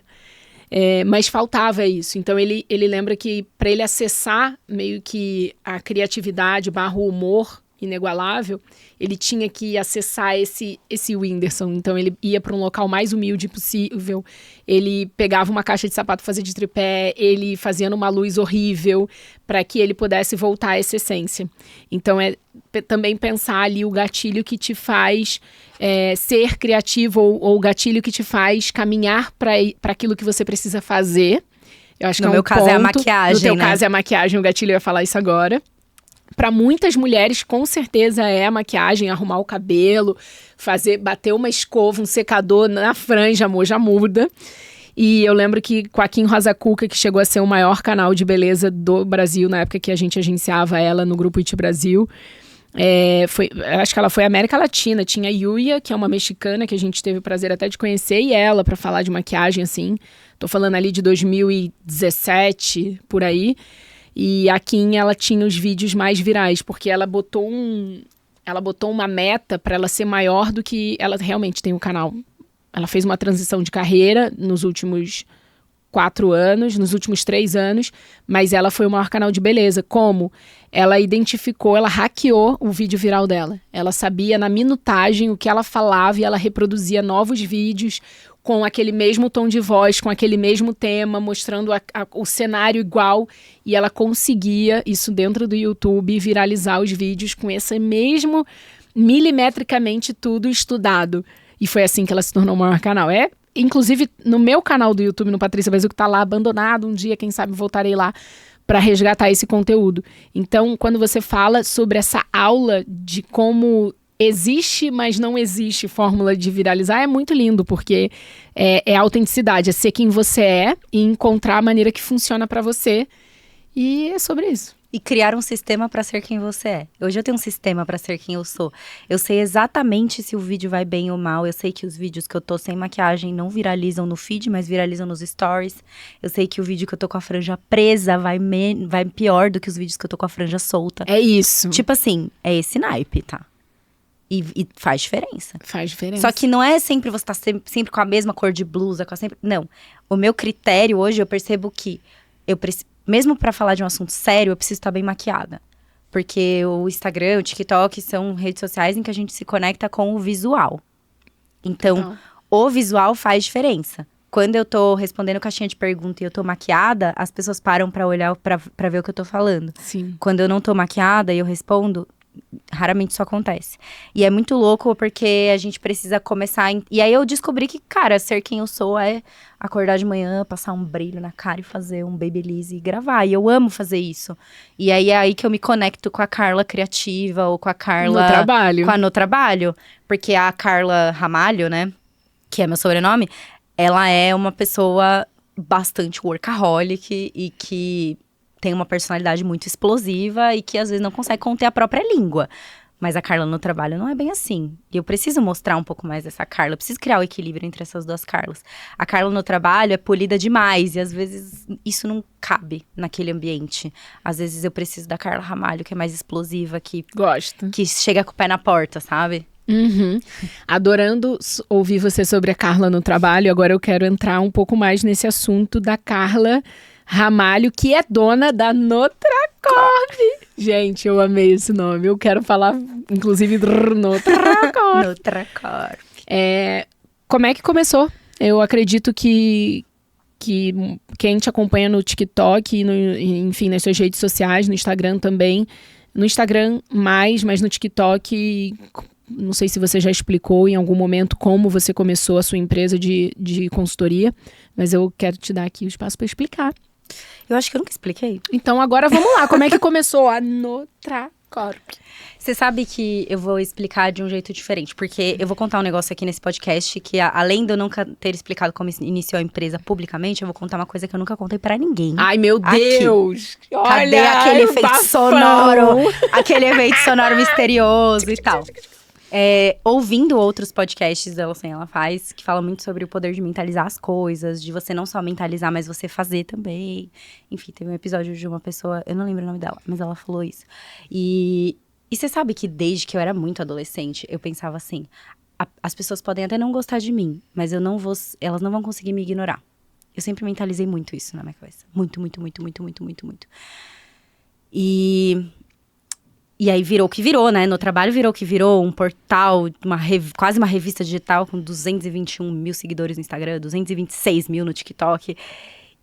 Mas faltava isso. Então ele lembra que para ele acessar meio que a criatividade / humor inigualável, ele tinha que acessar esse Whindersson. Então ele ia para um local mais humilde possível, ele pegava uma caixa de sapato, fazia de tripé, ele fazia numa luz horrível para que ele pudesse voltar a essa essência. Então também pensar ali o gatilho que te faz ser criativo ou o gatilho que te faz caminhar para aquilo que você precisa fazer. Eu acho que no meu caso é a maquiagem, no teu né? caso é a maquiagem, o gatilho, eu ia falar isso agora. Para muitas mulheres, com certeza é a maquiagem, arrumar o cabelo, bater uma escova, um secador na franja, amor, já muda. E eu lembro que com a Kim Rosa Cuca, que chegou a ser o maior canal de beleza do Brasil, na época que a gente agenciava ela no Grupo It Brasil, acho que ela foi América Latina. Tinha a Yuya, que é uma mexicana, que a gente teve o prazer até de conhecer, e ela, para falar de maquiagem, assim. Tô falando ali de 2017, por aí. E a Kim, ela tinha os vídeos mais virais, porque ela botou uma meta para ela ser maior do que ela realmente tem o canal. Ela fez uma transição de carreira nos últimos 4 anos, nos últimos 3 anos, mas ela foi o maior canal de beleza. Como? Ela hackeou o vídeo viral dela. Ela sabia na minutagem o que ela falava e ela reproduzia novos vídeos com aquele mesmo tom de voz, com aquele mesmo tema, mostrando o cenário igual, e ela conseguia, isso dentro do YouTube, viralizar os vídeos com esse mesmo, milimetricamente tudo estudado. E foi assim que ela se tornou o maior canal. Inclusive, no meu canal do YouTube, no Patrícia Brasil, que tá lá abandonado, um dia, quem sabe, voltarei lá para resgatar esse conteúdo. Então, quando você fala sobre essa aula de como existe, mas não existe fórmula de viralizar, é muito lindo, porque é autenticidade, é ser quem você é e encontrar a maneira que funciona para você. E é sobre isso. E criar um sistema para ser quem você é. Hoje eu tenho um sistema para ser quem eu sou. Eu sei exatamente se o vídeo vai bem ou mal. Eu sei que os vídeos que eu tô sem maquiagem não viralizam no feed, mas viralizam nos stories. Eu sei que o vídeo que eu tô com a franja presa vai pior do que os vídeos que eu tô com a franja solta. É isso. Tipo assim, é esse naipe, tá? E faz diferença. Faz diferença. Só que não é sempre você tá sempre com a mesma cor de blusa, Não. O meu critério hoje, eu percebo que mesmo pra falar de um assunto sério, eu preciso estar bem maquiada. Porque o Instagram, o TikTok são redes sociais em que a gente se conecta com o visual. Então, o visual faz diferença. Quando eu tô respondendo caixinha de pergunta e eu tô maquiada, as pessoas param pra olhar, pra ver o que eu tô falando. Sim. Quando eu não tô maquiada e eu respondo, raramente isso acontece. E é muito louco porque a gente precisa começar... E aí eu descobri que, cara, ser quem eu sou é acordar de manhã, passar um brilho na cara e fazer um babyliss e gravar. E eu amo fazer isso. E aí é aí que eu me conecto com a Carla criativa ou com a Carla... No trabalho. No trabalho. Porque a Carla Ramalho, né, que é meu sobrenome, ela é uma pessoa bastante workaholic e que tem uma personalidade muito explosiva e que às vezes não consegue conter a própria língua. Mas a Carla no trabalho não é bem assim. E eu preciso mostrar um pouco mais dessa Carla. Eu preciso criar o equilíbrio entre essas duas Carlas. A Carla no trabalho é polida demais. E às vezes isso não cabe naquele ambiente. Às vezes eu preciso da Carla Ramalho, que é mais explosiva, que chega com o pé na porta, sabe? Uhum. Adorando ouvir você sobre a Carla no trabalho. Agora eu quero entrar um pouco mais nesse assunto da Carla Ramalho, que é dona da Nutracorp. Gente, eu amei esse nome. Eu quero falar, inclusive, Nutracorp. Nutracorp. Como é que começou? Eu acredito que quem te acompanha no TikTok, enfim, nas suas redes sociais, no Instagram também. No Instagram mais, mas no TikTok, não sei se você já explicou em algum momento como você começou a sua empresa de consultoria, mas eu quero te dar aqui o espaço para explicar. Eu acho que eu nunca expliquei. Então agora vamos lá, como é que começou a Nutracorp? Você sabe que eu vou explicar de um jeito diferente, porque eu vou contar um negócio aqui nesse podcast que, além de eu nunca ter explicado como iniciou a empresa publicamente, eu vou contar uma coisa que eu nunca contei pra ninguém. Ai, meu Deus! Olha, cadê aquele efeito sonoro? Aquele efeito sonoro misterioso e tal. Ouvindo outros podcasts dela Sem Ela Faz, que falam muito sobre o poder de mentalizar as coisas, de você não só mentalizar, mas você fazer também. Enfim, teve um episódio de uma pessoa, eu não lembro o nome dela, mas ela falou isso. E você sabe que desde que eu era muito adolescente, eu pensava assim, as pessoas podem até não gostar de mim, mas elas não vão conseguir me ignorar. Eu sempre mentalizei muito isso na minha cabeça. Muito, muito, muito, muito, muito, muito, muito. E aí virou o que virou, né? No trabalho virou o que virou, um portal, quase uma revista digital com 221 mil seguidores no Instagram, 226 mil no TikTok.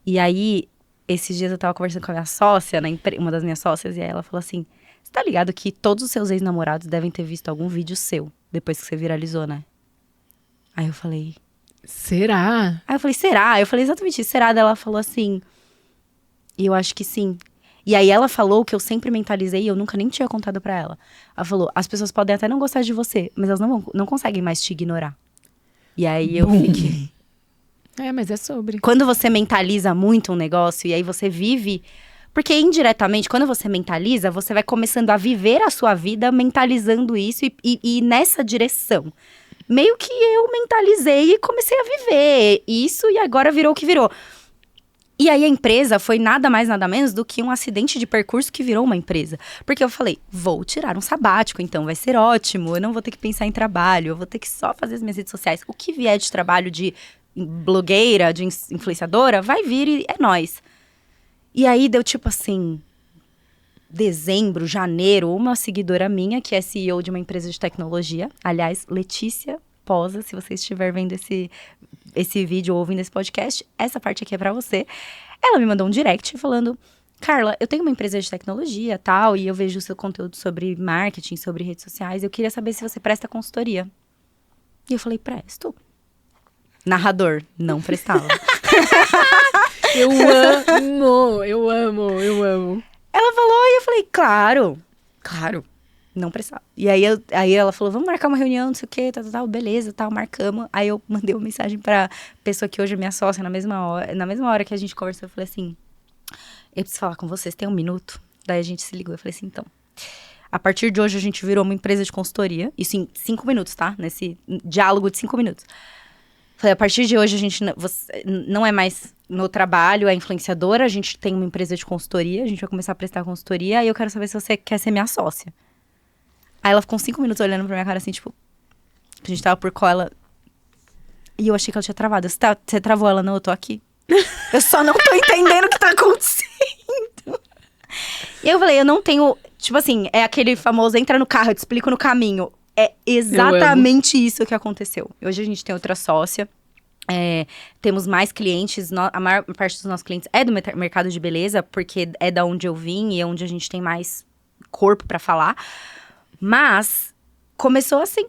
E aí, esses dias eu tava conversando com a minha sócia, uma das minhas sócias, e aí ela falou assim, você tá ligado que todos os seus ex-namorados devem ter visto algum vídeo seu, depois que você viralizou, né? Aí eu falei... Será? Aí eu falei, será? Eu falei exatamente isso, será? Daí ela falou assim, e eu acho que sim. E aí ela falou que eu sempre mentalizei e eu nunca nem tinha contado pra ela. Ela falou, as pessoas podem até não gostar de você, mas elas não conseguem mais te ignorar. E aí eu fiquei... Mas é sobre. Quando você mentaliza muito um negócio e aí você vive... Porque indiretamente, quando você mentaliza, você vai começando a viver a sua vida mentalizando isso e nessa direção. Meio que eu mentalizei e comecei a viver isso e agora virou o que virou. E aí a empresa foi nada mais, nada menos do que um acidente de percurso que virou uma empresa. Porque eu falei, vou tirar um sabático, então vai ser ótimo. Eu não vou ter que pensar em trabalho, eu vou ter que só fazer as minhas redes sociais. O que vier de trabalho de blogueira, de influenciadora, vai vir e é nóis. E aí deu tipo assim, dezembro, janeiro, uma seguidora minha, que é CEO de uma empresa de tecnologia. Aliás, Letícia Posa, se você estiver vendo esse vídeo ou ouvindo esse podcast, essa parte aqui é pra você. Ela me mandou um direct falando, Carla, eu tenho uma empresa de tecnologia tal, e eu vejo o seu conteúdo sobre marketing, sobre redes sociais, eu queria saber se você presta consultoria. E eu falei, presto. Narrador, não prestava. Eu amo. Ela falou e eu falei, claro, não prestava. E aí ela falou, vamos marcar uma reunião, não sei o que, tal, beleza, tal, marcamos. Aí eu mandei uma mensagem pra pessoa que hoje é minha sócia, na mesma hora que a gente conversou, eu falei assim, eu preciso falar com vocês, tem um minuto? Daí a gente se ligou, eu falei assim, então, a partir de hoje a gente virou uma empresa de consultoria, isso em 5 minutos, tá? Nesse diálogo de 5 minutos. Falei, a partir de hoje a gente não é mais no trabalho, é influenciadora, a gente tem uma empresa de consultoria, a gente vai começar a prestar consultoria, e eu quero saber se você quer ser minha sócia. Aí ela ficou 5 minutos olhando pra minha cara assim, tipo, a gente tava por cola. E eu achei que ela tinha travado. Você travou ela? Não, eu tô aqui. Eu só não tô entendendo o que tá acontecendo. E eu falei, eu não tenho... Tipo assim, é aquele famoso, entra no carro, eu te explico no caminho. É exatamente isso que aconteceu. Hoje a gente tem outra sócia. Temos mais clientes, a maior parte dos nossos clientes é do mercado de beleza, porque é da onde eu vim e é onde a gente tem mais corpo pra falar. Mas começou assim.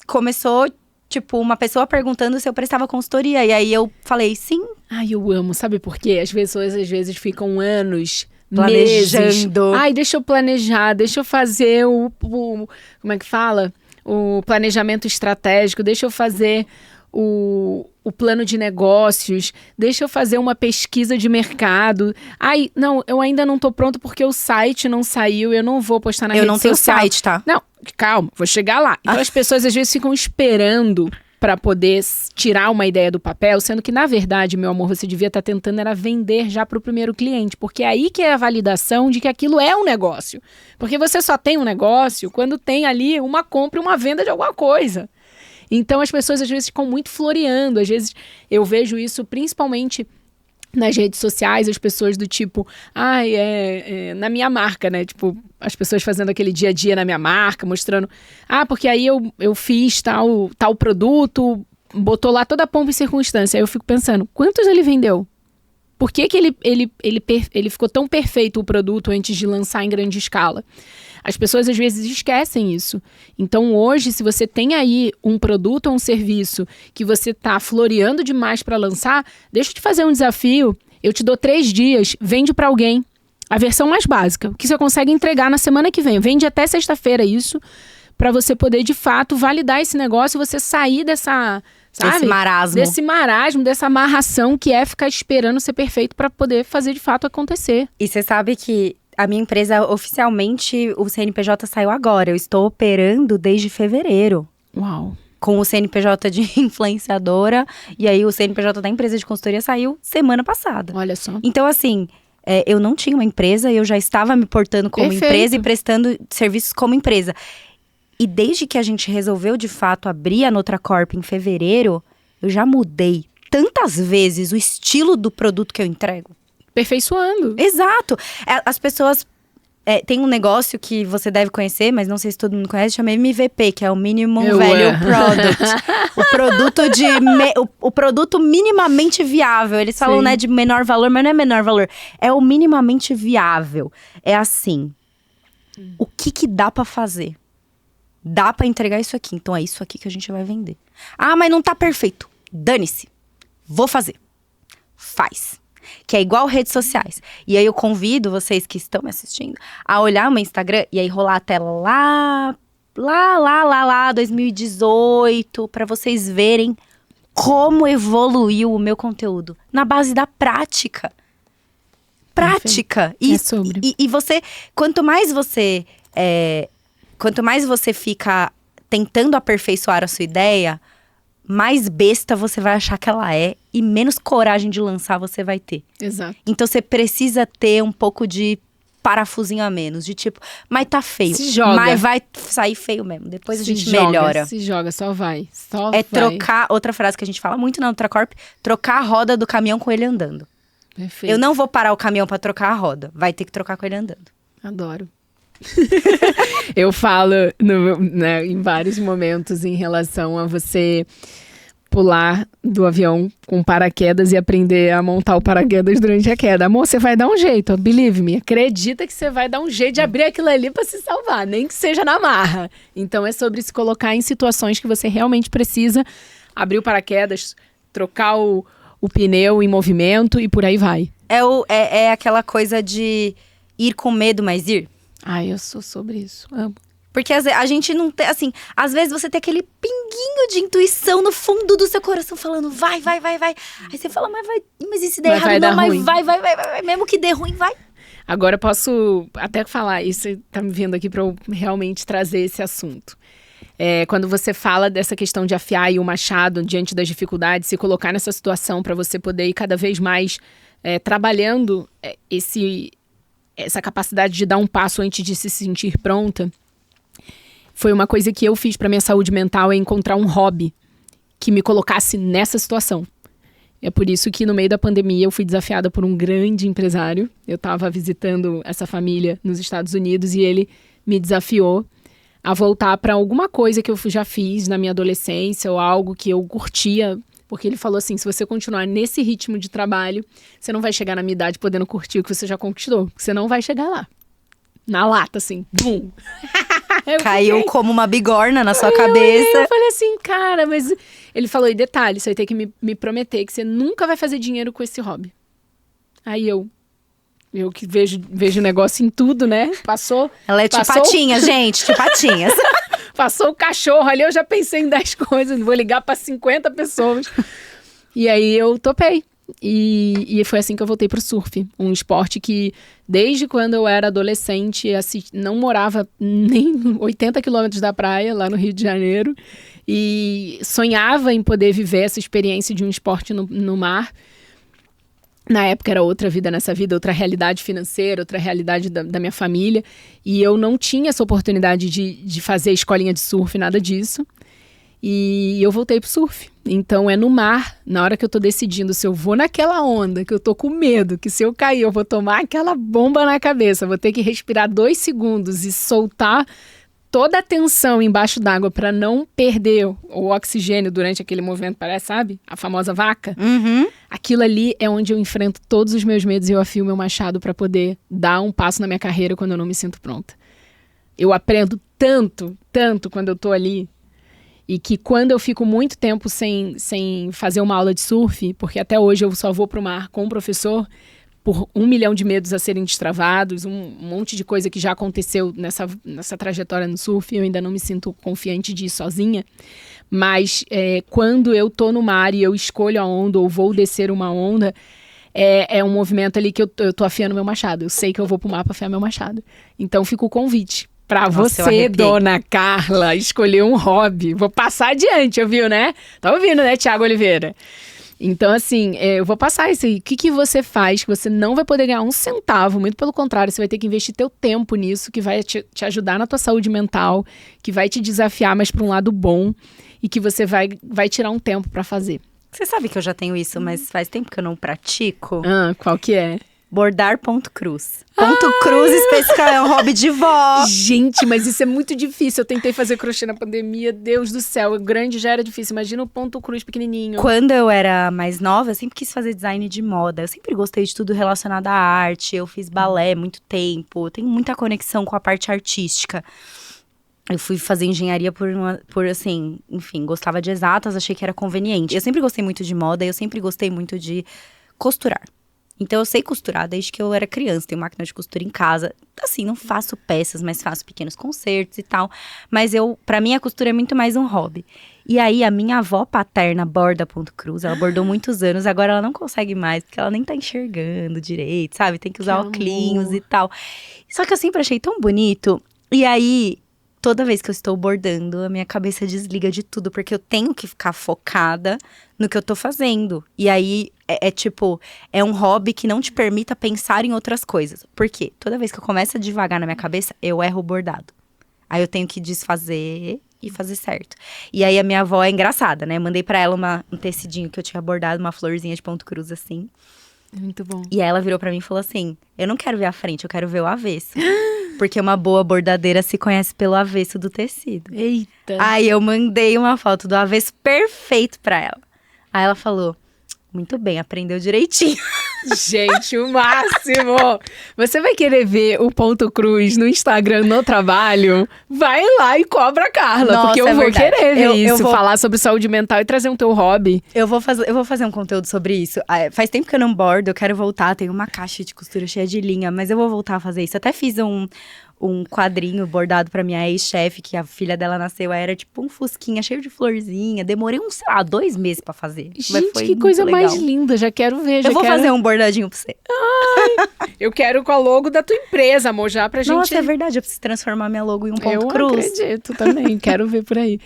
Começou, tipo, uma pessoa perguntando se eu prestava consultoria. E aí eu falei, sim. Ai, eu amo. Sabe por quê? As pessoas, às vezes, ficam anos, planejando. Meses. Ai, deixa eu planejar, deixa eu fazer como é que fala? O planejamento estratégico, deixa eu fazer o plano de negócios, deixa eu fazer uma pesquisa de mercado. Ai, não, eu ainda não tô pronto porque o site não saiu, eu não vou postar na rede social. Eu não tenho site, tá? Não, calma, vou chegar lá. Então as pessoas às vezes ficam esperando para poder tirar uma ideia do papel, sendo que, na verdade, meu amor, você devia estar tentando era vender já para o primeiro cliente, porque é aí que é a validação de que aquilo é um negócio. Porque você só tem um negócio quando tem ali uma compra e uma venda de alguma coisa. Então, as pessoas, às vezes, ficam muito floreando. Às vezes, eu vejo isso principalmente nas redes sociais, as pessoas do tipo, na minha marca, né? Tipo, as pessoas fazendo aquele dia a dia na minha marca, mostrando, porque aí eu fiz tal produto, botou lá toda a pompa e circunstância. Aí eu fico pensando, quantos ele vendeu? Por que ele ficou tão perfeito o produto antes de lançar em grande escala? As pessoas às vezes esquecem isso. Então hoje, se você tem aí um produto ou um serviço que você está floreando demais para lançar, deixa eu te fazer um desafio. Eu te dou 3 dias, vende para alguém. A versão mais básica, que você consegue entregar na semana que vem. Vende até sexta-feira isso, para você poder de fato validar esse negócio e você sair dessa... Sabe? Desse marasmo, dessa amarração que é ficar esperando ser perfeito para poder fazer de fato acontecer. E você sabe que a minha empresa, oficialmente, o CNPJ saiu agora. Eu estou operando desde fevereiro. Uau! Com o CNPJ de influenciadora. E aí, o CNPJ da empresa de consultoria saiu semana passada. Olha só. Então, assim, eu não tinha uma empresa. Eu já estava me portando como empresa e prestando serviços como empresa. E desde que a gente resolveu, de fato, abrir a Nutracorp em fevereiro, eu já mudei tantas vezes o estilo do produto que eu entrego. Aperfeiçoando. Exato. As pessoas... tem um negócio que você deve conhecer, mas não sei se todo mundo conhece, chama MVP, que é o Minimum Value Product. O produto minimamente viável. Eles falam, né, de menor valor, mas não é menor valor. É o minimamente viável. É assim, o que dá pra fazer? Dá pra entregar isso aqui, então é isso aqui que a gente vai vender. Mas não tá perfeito. Dane-se. Vou fazer. Faz. Que é igual redes sociais. E aí eu convido vocês que estão me assistindo a olhar o meu Instagram e aí rolar a tela lá, 2018, pra vocês verem como evoluiu o meu conteúdo. Na base da prática. Prática. É sobre. E você, quanto mais você fica tentando aperfeiçoar a sua ideia, mais besta você vai achar que ela é e menos coragem de lançar você vai ter. Exato. Então você precisa ter um pouco de parafusinho a menos, de tipo, mas tá feio. Se joga. Mas vai sair feio mesmo. Depois a gente joga, melhora. Se joga, só vai. Trocar, outra frase que a gente fala muito na Nutracorp, trocar a roda do caminhom com ele andando. Perfeito. Eu não vou parar o caminhão pra trocar a roda. Vai ter que trocar com ele andando. Adoro. Eu falo em vários momentos em relação a você pular do avião com paraquedas e aprender a montar o paraquedas durante a queda. Amor, você vai dar um jeito, believe me. Acredita que você vai dar um jeito de abrir aquilo ali pra se salvar, nem que seja na marra. Então é sobre se colocar em situações que você realmente precisa abrir o paraquedas, trocar o pneu em movimento e por aí vai. É aquela coisa de ir com medo, mas ir. Eu sou sobre isso, amo. Porque a gente não tem, assim, às vezes você tem aquele pinguinho de intuição no fundo do seu coração falando, vai. Aí você fala, mas e se der errado? Não, mas vai, mesmo que dê ruim, vai. Agora eu posso até falar, isso tá me vindo aqui pra eu realmente trazer esse assunto. Quando você fala dessa questão de afiar o machado diante das dificuldades, se colocar nessa situação para você poder ir cada vez mais trabalhando essa capacidade de dar um passo antes de se sentir pronta, foi uma coisa que eu fiz para minha saúde mental, é encontrar um hobby que me colocasse nessa situação. É por isso que no meio da pandemia eu fui desafiada por um grande empresário. Eu estava visitando essa família nos Estados Unidos e ele me desafiou a voltar para alguma coisa que eu já fiz na minha adolescência ou algo que eu curtia. Porque ele falou assim, se você continuar nesse ritmo de trabalho, você não vai chegar na minha idade podendo curtir o que você já conquistou. Você não vai chegar lá. Na lata, assim. Bum! Caiu como uma bigorna na sua cabeça. Eu falei assim, cara, mas... Ele falou, e detalhe, você vai ter que me prometer que você nunca vai fazer dinheiro com esse hobby. Aí eu que vejo negócio em tudo, né? Passou... Ela é tipatinha, gente, tipatinhas. Passou o cachorro ali, eu já pensei em 10 coisas, vou ligar para 50 pessoas. E aí eu topei. E foi assim que eu voltei pro surf. Um esporte que, desde quando eu era adolescente, não morava nem 80 quilômetros da praia, lá no Rio de Janeiro. E sonhava em poder viver essa experiência de um esporte no mar. Na época era outra vida nessa vida, outra realidade financeira, outra realidade da minha família. E eu não tinha essa oportunidade de fazer escolinha de surf, nada disso. E eu voltei pro surf. Então é no mar, na hora que eu tô decidindo se eu vou naquela onda, que eu tô com medo, que se eu cair eu vou tomar aquela bomba na cabeça, vou ter que respirar 2 segundos e soltar toda a tensão embaixo d'água para não perder o oxigênio durante aquele movimento, parece, sabe? A famosa vaca. Uhum. Aquilo ali é onde eu enfrento todos os meus medos e eu afio meu machado para poder dar um passo na minha carreira quando eu não me sinto pronta. Eu aprendo tanto quando eu tô ali. E que quando eu fico muito tempo sem fazer uma aula de surf, porque até hoje eu só vou pro mar com o professor, por 1 milhão de medos a serem destravados, um monte de coisa que já aconteceu nessa trajetória no surf, eu ainda não me sinto confiante de ir sozinha. Mas quando eu tô no mar e eu escolho a onda ou vou descer uma onda, é um movimento ali que eu tô afiando meu machado. Eu sei que eu vou pro mar pra afiar meu machado. Então fica o convite pra você, dona Carla, escolher um hobby. Vou passar adiante, ouviu, né? Tá ouvindo, né, Thiago Oliveira? Então, assim, eu vou passar isso aí. O que você faz que você não vai poder ganhar 1 centavo? Muito pelo contrário, você vai ter que investir teu tempo nisso, que vai te ajudar na tua saúde mental, que vai te desafiar, mas pra um lado bom, e que você vai tirar um tempo pra fazer. Você sabe que eu já tenho isso, mas faz tempo que eu não pratico. Qual que é? Bordar ponto cruz. Ponto cruz especial é um hobby de vó. Gente, mas isso é muito difícil. Eu tentei fazer crochê na pandemia, Deus do céu. O grande já era difícil, imagina o ponto cruz pequenininho. Quando eu era mais nova, eu sempre quis fazer design de moda. Eu sempre gostei de tudo relacionado à arte. Eu fiz balé muito tempo. Eu tenho muita conexão com a parte artística. Eu fui fazer engenharia por assim, enfim, gostava de exatas, achei que era conveniente. Eu sempre gostei muito de moda e eu sempre gostei muito de costurar. Então eu sei costurar desde que eu era criança, tenho máquina de costura em casa. Assim, não faço peças, mas faço pequenos concertos e tal. Mas pra mim a costura é muito mais um hobby. E aí a minha avó paterna borda ponto cruz, ela bordou muitos anos, agora ela não consegue mais, porque ela nem tá enxergando direito, sabe? Tem que usar óculos e tal. Só que eu sempre achei tão bonito. E aí, toda vez que eu estou bordando, a minha cabeça desliga de tudo, porque eu tenho que ficar focada no que eu tô fazendo. E aí, é um hobby que não te permita pensar em outras coisas. Por quê? Toda vez que eu começo a devagar na minha cabeça, eu erro o bordado. Aí eu tenho que desfazer e fazer certo. E aí a minha avó é engraçada, né? Eu mandei pra ela um tecidinho que eu tinha bordado, uma florzinha de ponto cruz assim. Muito bom. E aí ela virou pra mim e falou assim, eu não quero ver a frente, eu quero ver o avesso. Porque uma boa bordadeira se conhece pelo avesso do tecido. Eita! Aí eu mandei uma foto do avesso perfeito pra ela. Aí ela falou, muito bem, aprendeu direitinho. Gente, o máximo! Você vai querer ver o ponto cruz no Instagram no trabalho? Vai lá e cobra a Carla, nossa, porque eu vou querer ver isso, falar sobre saúde mental e trazer um teu hobby. Eu vou fazer um conteúdo sobre isso. Faz tempo que eu não bordo, eu quero voltar, tenho uma caixa de costura cheia de linha, mas eu vou voltar a fazer isso. Até fiz um quadrinho bordado pra minha ex-chefe, que a filha dela nasceu, era tipo um fusquinha cheio de florzinha. Demorei 2 meses pra fazer. Gente, mas foi que coisa legal. mais linda, já quero ver. Eu vou fazer um bordadinho pra você. Ai, eu quero com a logo da tua empresa, amor, já pra gente... Nossa, é verdade, eu preciso transformar minha logo em um ponto cruz. Eu acredito também, quero ver por aí.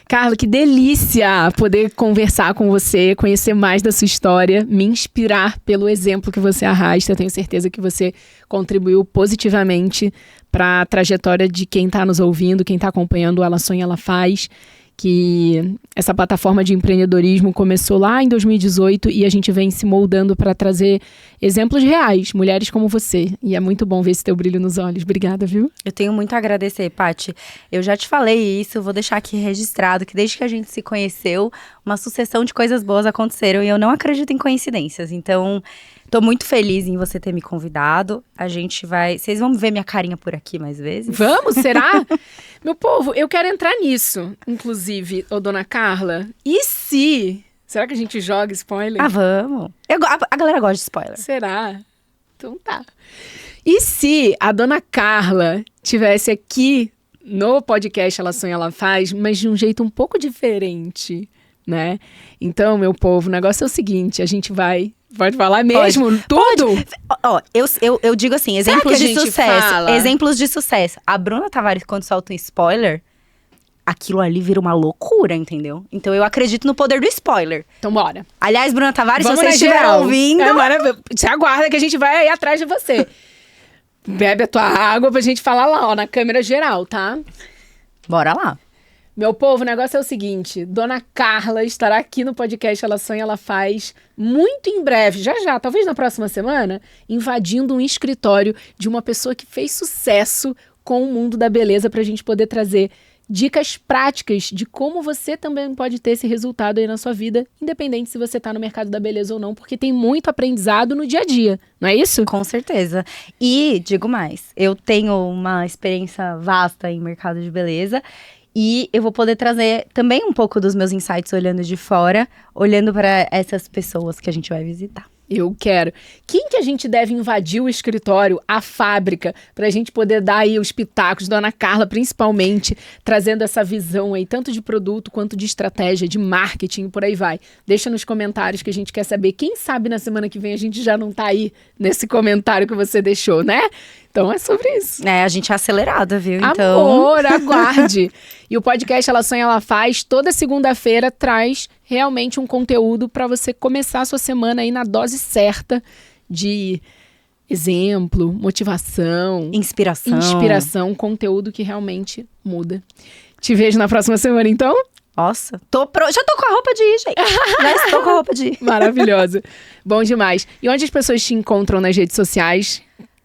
Carla, que delícia poder conversar com você, conhecer mais da sua história, me inspirar pelo exemplo que você arrasta. Eu tenho certeza que você contribuiu positivamente para a trajetória de quem está nos ouvindo, quem está acompanhando o Ela Sonha, Ela Faz, que essa plataforma de empreendedorismo começou lá em 2018 e a gente vem se moldando para trazer exemplos reais, mulheres como você. E é muito bom ver esse teu brilho nos olhos. Obrigada, viu? Eu tenho muito a agradecer, Paty. Eu já te falei isso, vou deixar aqui registrado, que desde que a gente se conheceu, uma sucessão de coisas boas aconteceram e eu não acredito em coincidências. Então, tô muito feliz em você ter me convidado. A gente vai... Vocês vão ver minha carinha por aqui mais vezes? Vamos, será? Meu povo, eu quero entrar nisso, inclusive, ô dona Carla. E se... Será que a gente joga spoiler? Ah, vamos. A galera gosta de spoiler. Será? Então tá. E se a dona Carla tivesse aqui no podcast Ela Sonha, Ela Faz, mas de um jeito um pouco diferente, né? Então, meu povo, o negócio é o seguinte, a gente vai... Pode falar mesmo? Pode. Tudo? Ó, eu digo assim, exemplos de sucesso. Exemplos de sucesso. A Bruna Tavares, quando solta um spoiler, aquilo ali vira uma loucura, entendeu? Então eu acredito no poder do spoiler. Então bora. Aliás, Bruna Tavares, se você estiver ouvindo... Você aguarda que a gente vai aí atrás de você. Bebe a tua água pra gente falar lá, ó, na câmera geral, tá? Bora lá. Meu povo, o negócio é o seguinte, Dona Carla estará aqui no podcast Ela Sonha, Ela Faz, muito em breve, já, talvez na próxima semana, invadindo um escritório de uma pessoa que fez sucesso com o mundo da beleza pra gente poder trazer dicas práticas de como você também pode ter esse resultado aí na sua vida, independente se você tá no mercado da beleza ou não, porque tem muito aprendizado no dia a dia, não é isso? Com certeza. E, digo mais, eu tenho uma experiência vasta em mercado de beleza e eu vou poder trazer também um pouco dos meus insights olhando de fora, olhando para essas pessoas que a gente vai visitar. Eu quero. Quem que a gente deve invadir o escritório, a fábrica, pra gente poder dar aí os pitacos, Dona Carla, principalmente, trazendo essa visão aí, tanto de produto quanto de estratégia, de marketing, por aí vai. Deixa nos comentários que a gente quer saber. Quem sabe na semana que vem a gente já não tá aí nesse comentário que você deixou, né? Então é sobre isso. A gente é acelerada, viu? Amor, aguarde. E o podcast Ela Sonha, Ela Faz, toda segunda-feira traz realmente um conteúdo para você começar a sua semana aí na dose certa de exemplo, motivação, inspiração, conteúdo que realmente muda. Te vejo na próxima semana, então? Nossa, já tô com a roupa de ir, gente. Já estou com a roupa de ir. Maravilhosa. Bom demais. E onde as pessoas te encontram nas redes sociais?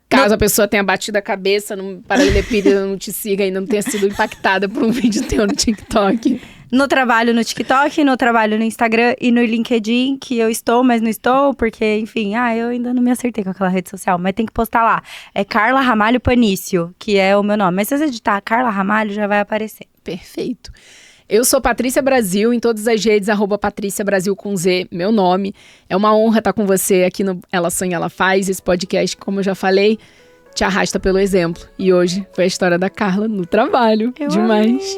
Caso a pessoa tenha batido a cabeça num paralelepípedo, não te siga, ainda não tenha sido impactada por um vídeo teu no TikTok. No trabalho no TikTok, no trabalho no Instagram e no LinkedIn, que eu estou, mas não estou, porque, enfim, eu ainda não me acertei com aquela rede social, mas tem que postar lá. É Carla Ramalho Panício, que é o meu nome. Mas se você digitar Carla Ramalho, já vai aparecer. Perfeito. Eu sou Patrícia Brasil, em todas as redes, @Patrícia Brasil com Z, meu nome. É uma honra estar com você aqui no Ela Sonha, Ela Faz. Esse podcast, como eu já falei, te arrasta pelo exemplo. E hoje foi a história da Carla no trabalho. Demais.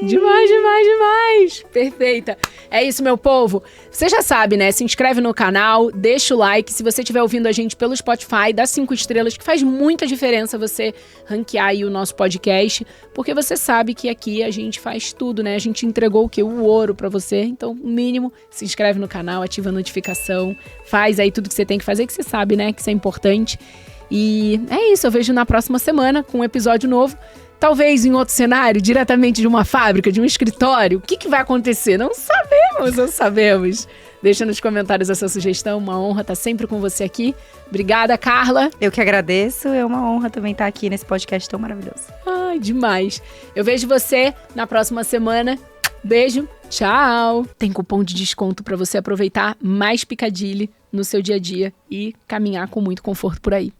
Perfeita. É isso, meu povo. Você já sabe, né? Se inscreve no canal, deixa o like. Se você estiver ouvindo a gente pelo Spotify, dá 5 estrelas, que faz muita diferença você ranquear aí o nosso podcast, porque você sabe que aqui a gente faz tudo, né? A gente entregou o quê? O ouro pra você. Então, o mínimo, se inscreve no canal, ativa a notificação, faz aí tudo que você tem que fazer, que você sabe, né? Que isso é importante. E é isso, eu vejo na próxima semana com um episódio novo. Talvez em outro cenário, diretamente de uma fábrica, de um escritório. O que vai acontecer? Não sabemos. Deixa nos comentários a sua sugestão. Uma honra estar sempre com você aqui. Obrigada, Carla. Eu que agradeço. É uma honra também estar aqui nesse podcast tão maravilhoso. Ai, demais. Eu vejo você na próxima semana. Beijo. Tchau. Tem cupom de desconto para você aproveitar mais Picadilly no seu dia a dia e caminhar com muito conforto por aí.